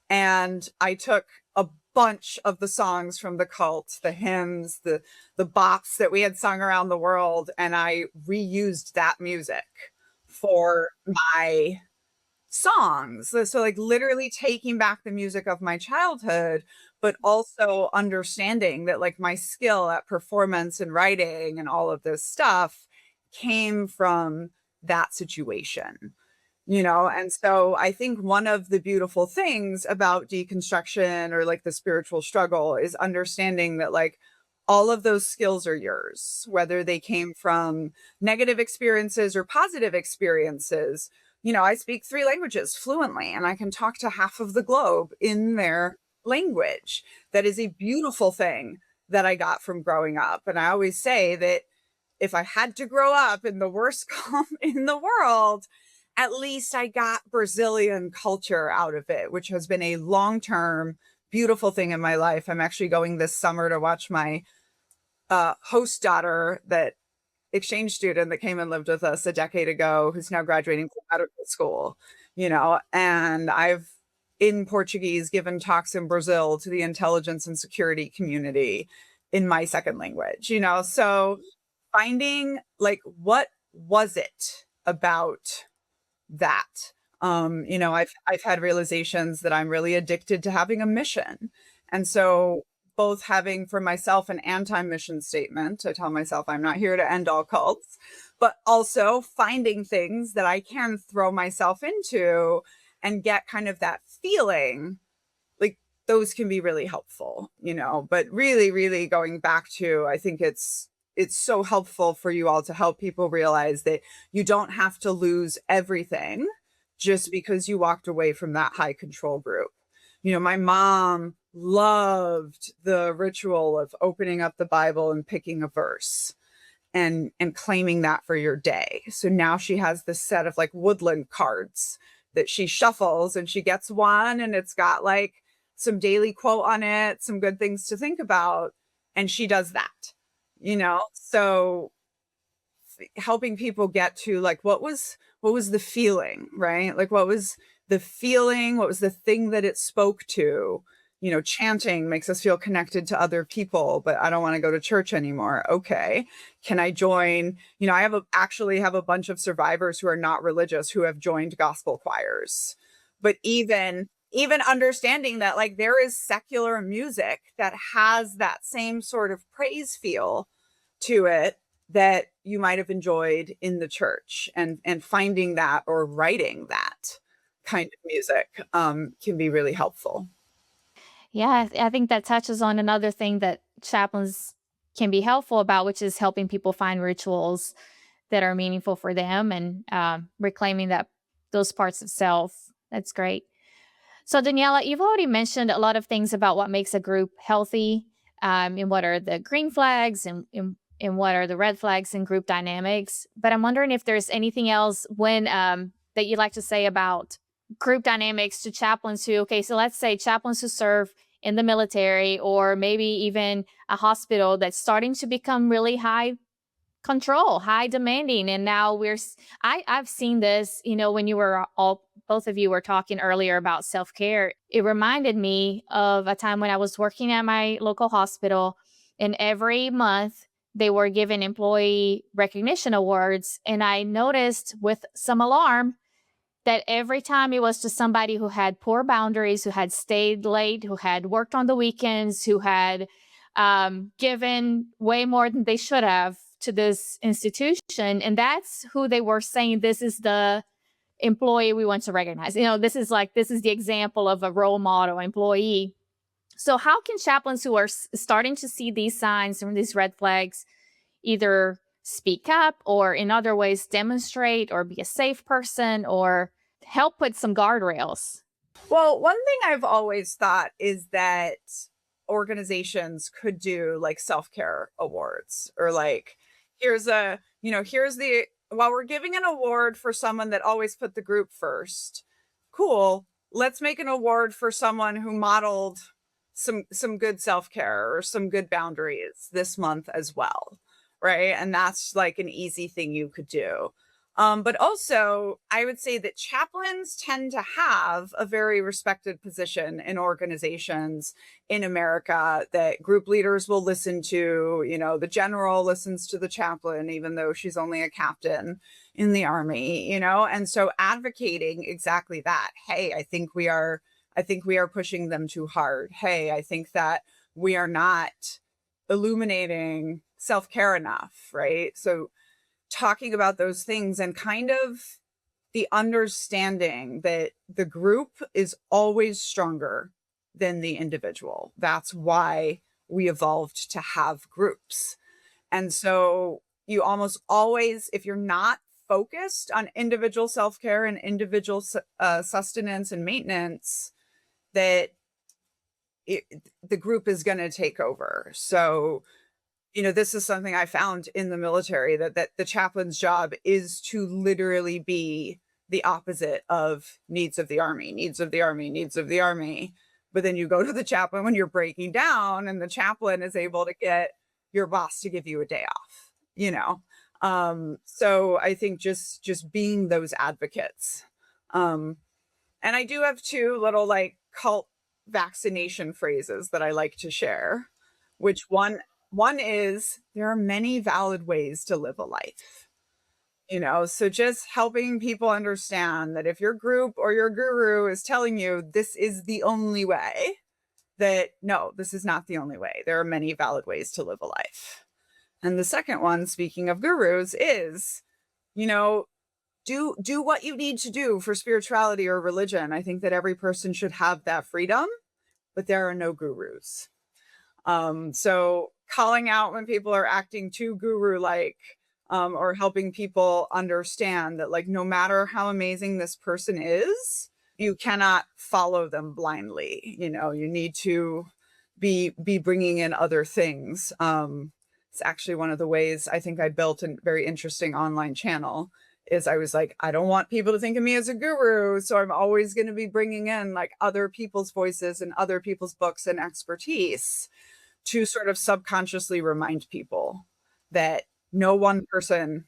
And I took a bunch of the songs from the cult, the hymns, the bops that we had sung around the world, and I reused that music for my songs. So like literally taking back the music of my childhood, but also understanding that like my skill at performance and writing and all of this stuff came from that situation. And so I think one of the beautiful things about deconstruction or like the spiritual struggle is understanding that like all of those skills are yours, whether they came from negative experiences or positive experiences. I speak 3 languages fluently, and I can talk to half of the globe in their language. That is a beautiful thing that I got from growing up. And I always say that if I had to grow up in the worst in the world, at least I got Brazilian culture out of it, which has been a long-term beautiful thing in my life. I'm actually going this summer to watch my host daughter, that exchange student that came and lived with us a decade ago, who's now graduating from medical school, and I've in Portuguese given talks in Brazil to the intelligence and security community in my second language, so finding like, what was it about that? I've had realizations that I'm really addicted to having a mission. And so both having for myself an anti-mission statement, I tell myself I'm not here to end all cults, but also finding things that I can throw myself into and get kind of that feeling, like those can be really helpful, but really, really going back to, I think it's so helpful for you all to help people realize that you don't have to lose everything just because you walked away from that high control group. My mom loved the ritual of opening up the Bible and picking a verse and claiming that for your day. So now she has this set of like woodland cards that she shuffles, and she gets one and it's got like some daily quote on it, some good things to think about. And she does that, so helping people get to like, what was the feeling, right? Like, what was the feeling? What was the thing that it spoke to? Chanting makes us feel connected to other people, but I don't want to go to church anymore. Okay. Can I join? I actually have a bunch of survivors who are not religious who have joined gospel choirs. But even understanding that like there is secular music that has that same sort of praise feel to it that you might have enjoyed in the church, and finding that or writing that kind of music can be really helpful. Yeah, I think that touches on another thing that chaplains can be helpful about, which is helping people find rituals that are meaningful for them, and reclaiming those parts of self. That's great. So, Daniella, you've already mentioned a lot of things about what makes a group healthy, and what are the green flags, and what are the red flags in group dynamics. But I'm wondering if there's anything else that you'd like to say about group dynamics to chaplains who, okay, so let's say chaplains who serve in the military, or maybe even a hospital that's starting to become really high control, high demanding. And now I've seen this, when you were both of you were talking earlier about self-care. It reminded me of a time when I was working at my local hospital, and every month they were given employee recognition awards. And I noticed with some alarm that every time it was to somebody who had poor boundaries, who had stayed late, who had worked on the weekends, who had given way more than they should have to this institution. And that's who they were saying, this is the employee we want to recognize. This is the example of a role model employee. So how can chaplains who are starting to see these signs and these red flags either speak up, or in other ways demonstrate, or be a safe person, or help put some guardrails? Well, one thing I've always thought is that organizations could do like self-care awards, or like, while we're giving an award for someone that always put the group first, cool, let's make an award for someone who modeled some good self-care or some good boundaries this month as well, right? And that's like an easy thing you could do. But also, I would say that chaplains tend to have a very respected position in organizations in America, that group leaders will listen to. The general listens to the chaplain, even though she's only a captain in the army, and so advocating exactly that. Hey, I think we are pushing them too hard. Hey, I think that we are not illuminating self-care enough, right? So talking about those things, and kind of the understanding that the group is always stronger than the individual. That's why we evolved to have groups. And so you almost always, if you're not focused on individual self-care and individual sustenance and maintenance, that the group is going to take over. So, this is something I found in the military, that the chaplain's job is to literally be the opposite of needs of the army, needs of the army, needs of the army. But then you go to the chaplain when you're breaking down, and the chaplain is able to get your boss to give you a day off, So I think just being those advocates. And I do have two little like cult vaccination phrases that I like to share, which one is, there are many valid ways to live a life. So just helping people understand that if your group or your guru is telling you this is the only way, that no, this is not the only way. There are many valid ways to live a life. And the second one, speaking of gurus, is, do what you need to do for spirituality or religion. I think that every person should have that freedom, but there are no gurus. So calling out when people are acting too guru-like, or helping people understand that, like, no matter how amazing this person is, you cannot follow them blindly. You need to be bringing in other things. It's actually one of the ways I think I built a very interesting online channel, is I was like, I don't want people to think of me as a guru. So I'm always going to be bringing in like other people's voices and other people's books and expertise to sort of subconsciously remind people that no one person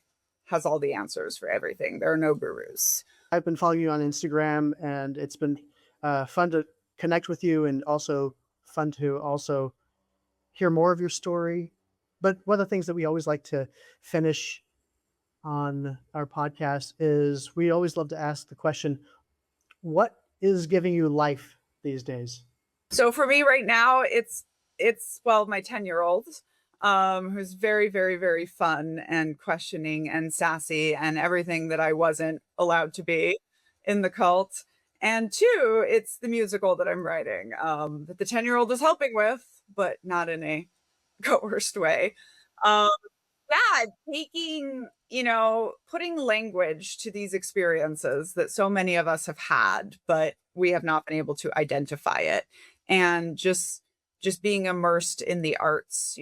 has all the answers for everything. There are no gurus. I've been following you on Instagram, and it's been fun to connect with you, and also fun to also hear more of your story. But one of the things that we always like to finish on our podcast is, we always love to ask the question, what is giving you life these days? So for me right now, it's my 10-year-old, who's very, very, very fun and questioning and sassy and everything that I wasn't allowed to be in the cult. And two, it's the musical that I'm writing, that the 10-year-old is helping with, but not in a coerced way. Taking, putting language to these experiences that so many of us have had, but we have not been able to identify it. And just being immersed in the arts.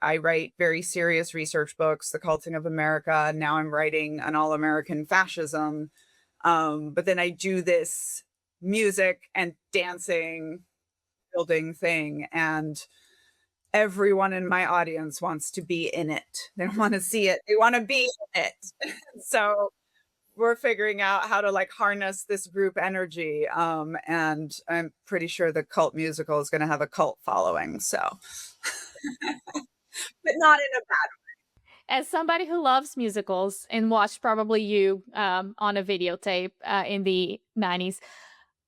I write very serious research books, The Culting of America. Now I'm writing an all-American fascism. But then I do this music and dancing, building thing. And everyone in my audience wants to be in it. They don't want to see it. They want to be in it. So we're figuring out how to like harness this group energy. And I'm pretty sure the cult musical is going to have a cult following. So, but not in a bad way. As somebody who loves musicals and watched probably you on a videotape in the 90s,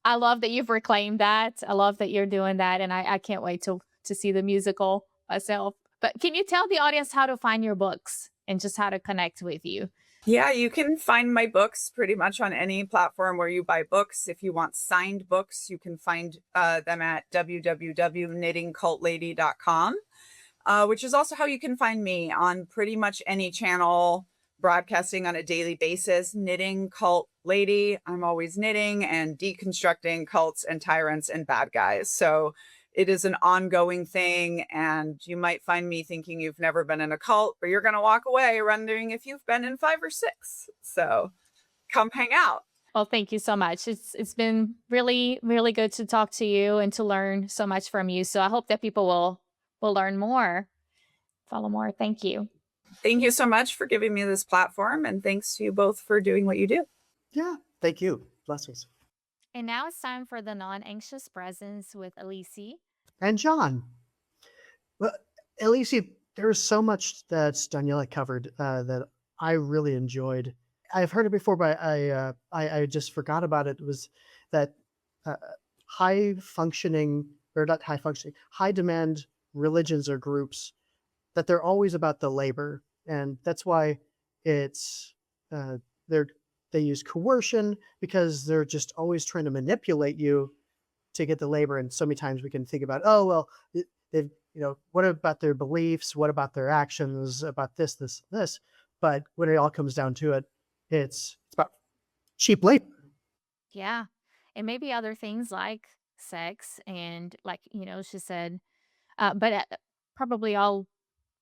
I love that you've reclaimed that. I love that you're doing that. And I can't wait to see the musical myself. But can you tell the audience how to find your books and just how to connect with you? Yeah, you can find my books pretty much on any platform where you buy books. If you want signed books, you can find them at www.knittingcultlady.com, which is also how you can find me on pretty much any channel broadcasting on a daily basis. Knitting Cult Lady. I'm always knitting and deconstructing cults and tyrants and bad guys. So it is an ongoing thing, and you might find me thinking you've never been in a cult, but you're going to walk away wondering if you've been in 5 or 6. So come hang out. Well, thank you so much. It's been really, really good to talk to you and to learn so much from you. So I hope that people will learn more, follow more. Thank you. Thank you so much for giving me this platform, and thanks to you both for doing what you do. Yeah, thank you. Blessings. And now it's time for the non-anxious presence with Elise. And John. Well, Elise, there was so much that Daniella covered that I really enjoyed. I've heard it before, but I just forgot about it. Was that high demand religions or groups, that they're always about the labor, and that's why it's they use coercion, because they're just always trying to manipulate you to get the labor. And so many times we can think about, oh well, they've what about their beliefs? What about their actions? About this? But when it all comes down to it, it's about cheap labor. Yeah. And maybe other things like sex and like, she said, but probably all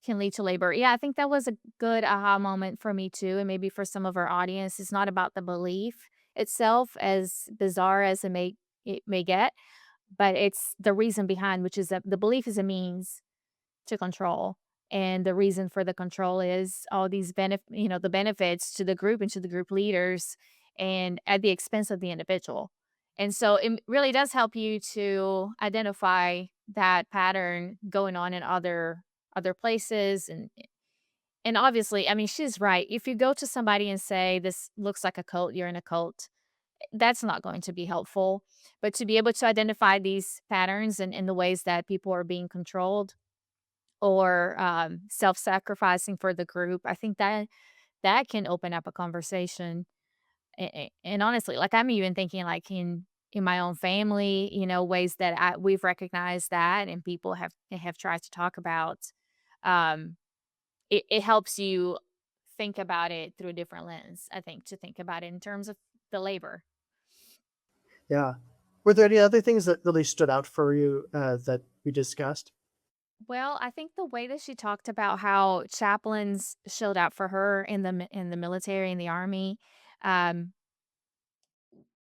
can lead to labor. Yeah, I think that was a good aha moment for me too. And maybe for some of our audience, it's not about the belief itself, as bizarre as it may get, but it's the reason behind, which is that the belief is a means to control. And the reason for the control is all these the benefits to the group and to the group leaders, and at the expense of the individual. And so it really does help you to identify that pattern going on in other places. And obviously, I mean, she's right. If you go to somebody and say, this looks like a cult, you're in a cult, that's not going to be helpful. But to be able to identify these patterns and in the ways that people are being controlled or self-sacrificing for the group, I think that can open up a conversation. And honestly, like, I'm even thinking like in my own family, ways that we've recognized that, and people have tried to talk about. Um, it helps you think about it through a different lens. I think, to think about it in terms of the labor. Yeah. Were there any other things that really stood out for you that we discussed? Well, I think the way that she talked about how chaplains showed out for her in the military and the army, um,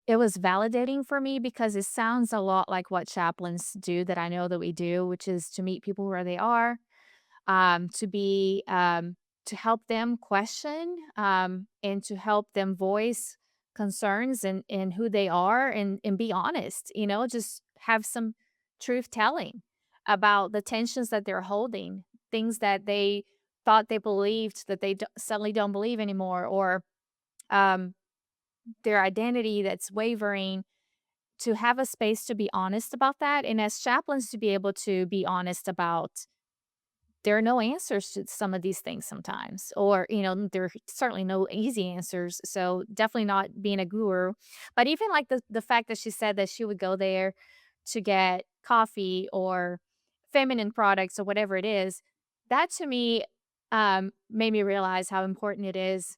it was validating for me because it sounds a lot like what chaplains do that I know that we do, which is to meet people where they are, to be to help them question, and to help them voice concerns and who they are, and be honest, just have some truth telling about the tensions that they're holding, things that they thought they believed that they suddenly don't believe anymore, or um, their identity that's wavering, to have a space to be honest about that, and as chaplains to be able to be honest about there are no answers to some of these things sometimes, or there are certainly no easy answers, so definitely not being a guru. But even like the fact that she said that she would go there to get coffee or feminine products or whatever it is, that to me made me realize how important it is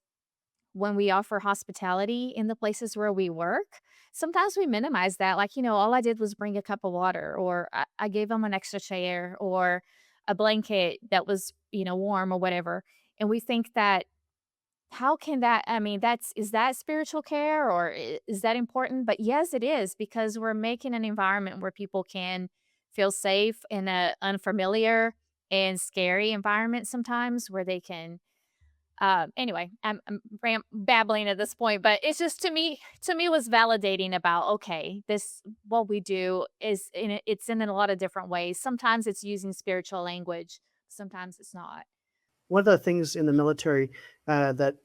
when we offer hospitality in the places where we work. Sometimes we minimize that. Like, all I did was bring a cup of water, or I gave them an extra chair or a blanket that was, warm or whatever. And we think that, how can that, I mean, is that spiritual care, or is that important? But yes, it is, because we're making an environment where people can feel safe in a unfamiliar and scary environment sometimes, where they can anyway, I'm babbling at this point, but it's just, to me was validating about, okay, this, what we do is it's in a lot of different ways. Sometimes it's using spiritual language, sometimes it's not. One of the things in the military that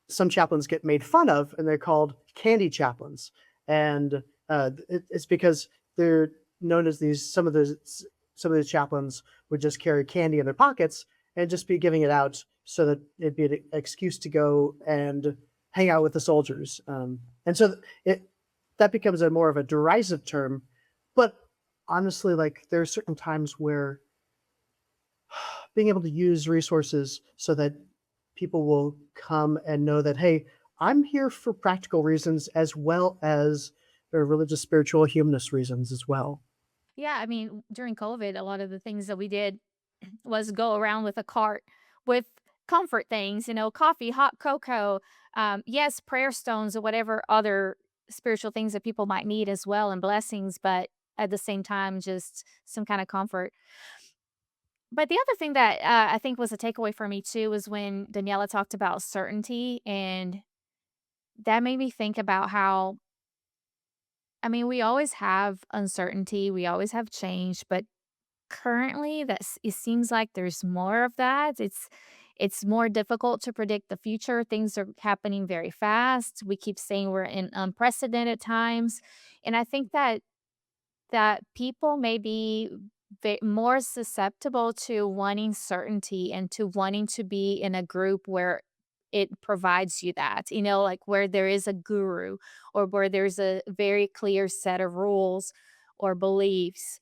some chaplains get made fun of, and they're called candy chaplains. And it's because they're known as these. Some of the chaplains would just carry candy in their pockets and just be giving it out so that it'd be an excuse to go and hang out with the soldiers. And so that becomes a more of a derisive term. But honestly, like, there are certain times where being able to use resources so that people will come and know that, hey, I'm here for practical reasons as well as religious, spiritual, humanist reasons as well. Yeah, I mean, during COVID, a lot of the things that we did was go around with a cart with comfort things, coffee, hot cocoa, yes, prayer stones or whatever other spiritual things that people might need as well, and blessings, but at the same time, just some kind of comfort. But the other thing that I think was a takeaway for me too was when Daniela talked about certainty, and that made me think about how, I mean, we always have uncertainty, we always have change, but currently it seems like there's more of that. It's more difficult to predict the future. Things are happening very fast. We keep saying we're in unprecedented times. And I think that people may be more susceptible to wanting certainty and to wanting to be in a group where it provides you that, like where there is a guru, or where there's a very clear set of rules or beliefs.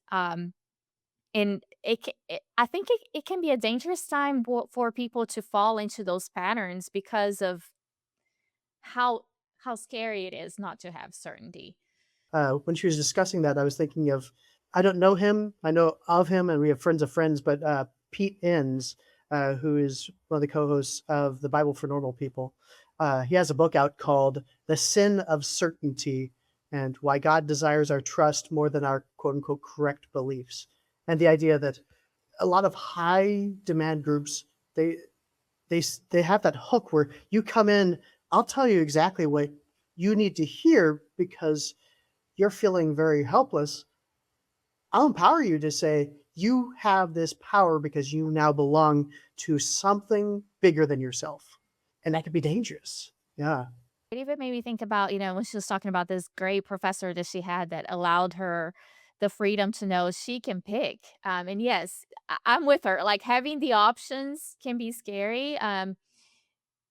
And I think it can be a dangerous time for people to fall into those patterns because of how scary it is not to have certainty. When she was discussing that, I was thinking of, I don't know him, I know of him, and we have friends of friends, but Pete Enns, who is one of the co-hosts of the Bible for Normal People, he has a book out called The Sin of Certainty and Why God Desires Our Trust More Than Our quote unquote correct beliefs. And the idea that a lot of high demand groups, they they have that hook where you come in, I'll tell you exactly what you need to hear because you're feeling very helpless. I'll empower you to say you have this power because you now belong to something bigger than yourself. And that could be dangerous. Yeah. It even made me think about, when she was talking about this great professor that she had that allowed her the freedom to know she can pick. And yes, I'm with her. Like having the options can be scary.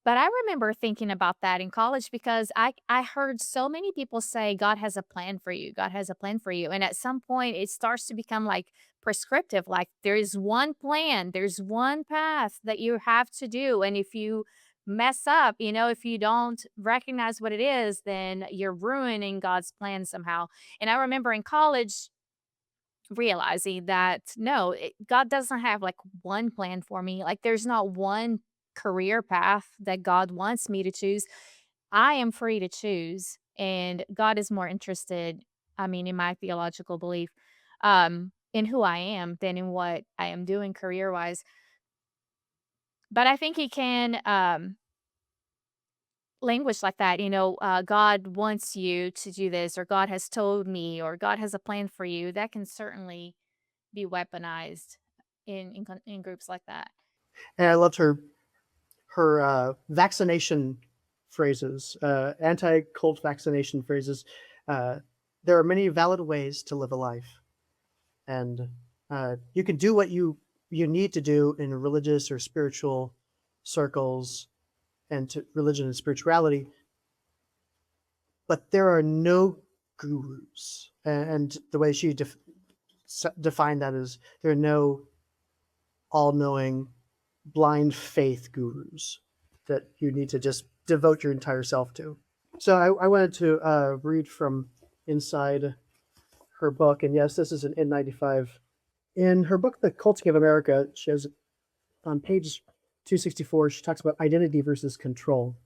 But I remember thinking about that in college because I heard so many people say God has a plan for you. God has a plan for you. And at some point it starts to become like prescriptive, like there is one plan, there's one path that you have to do. And if you mess up, if you don't recognize what it is, then you're ruining God's plan somehow. And I remember in college realizing that no, God doesn't have like one plan for me. Like there's not one career path that God wants me to choose. I am free to choose, and God is more interested, I mean, in my theological belief, in who I am than in what I am doing career wise. But I think He can language like that, God wants you to do this, or God has told me, or God has a plan for you. That can certainly be weaponized in groups like that. And I loved her vaccination phrases, anti-cult vaccination phrases. Uh, there are many valid ways to live a life, and you can do what you need to do in religious or spiritual circles and to religion and spirituality, but there are no gurus. And the way she defined that is there are no all-knowing blind faith gurus that you need to just devote your entire self to. So I wanted to read from inside her book, and yes, this is an N95. In her book, The Cultic of America, she has on page 264, she talks about identity versus control.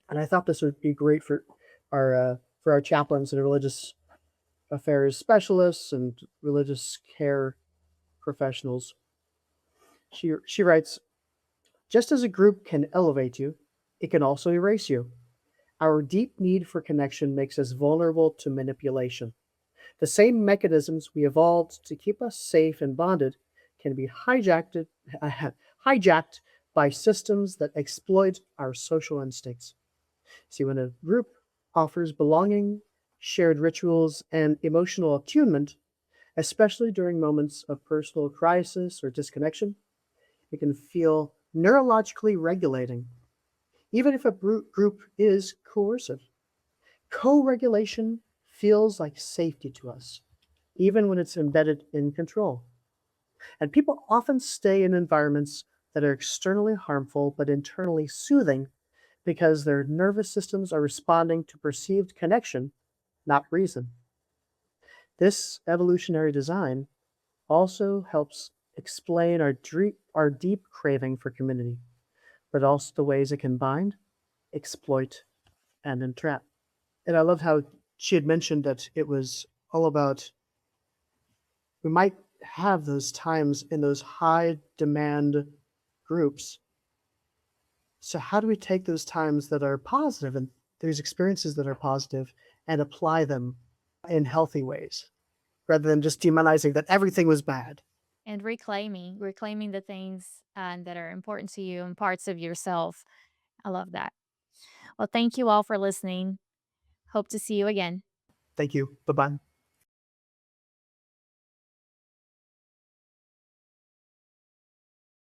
And I thought this would be great for our chaplains and religious affairs specialists and religious care professionals. She writes, just as a group can elevate you, it can also erase you. Our deep need for connection makes us vulnerable to manipulation. The same mechanisms we evolved to keep us safe and bonded can be hijacked by systems that exploit our social instincts. See, when a group offers belonging, shared rituals, and emotional attunement, especially during moments of personal crisis or disconnection, it can feel neurologically regulating, even if a group is coercive. Co-regulation feels like safety to us, even when it's embedded in control. And people often stay in environments that are externally harmful but internally soothing because their nervous systems are responding to perceived connection, not reason. This evolutionary design also helps explain our deep craving for community, but also the ways it can bind, exploit, and entrap. And I love how she had mentioned that it was all about, we might have those times in those high demand groups. So how do we take those times that are positive and those experiences that are positive and apply them in healthy ways rather than just demonizing that everything was bad? And reclaiming the things that are important to you and parts of yourself. I love that. Well, thank you all for listening. Hope to see you again. Thank you. Bye-bye.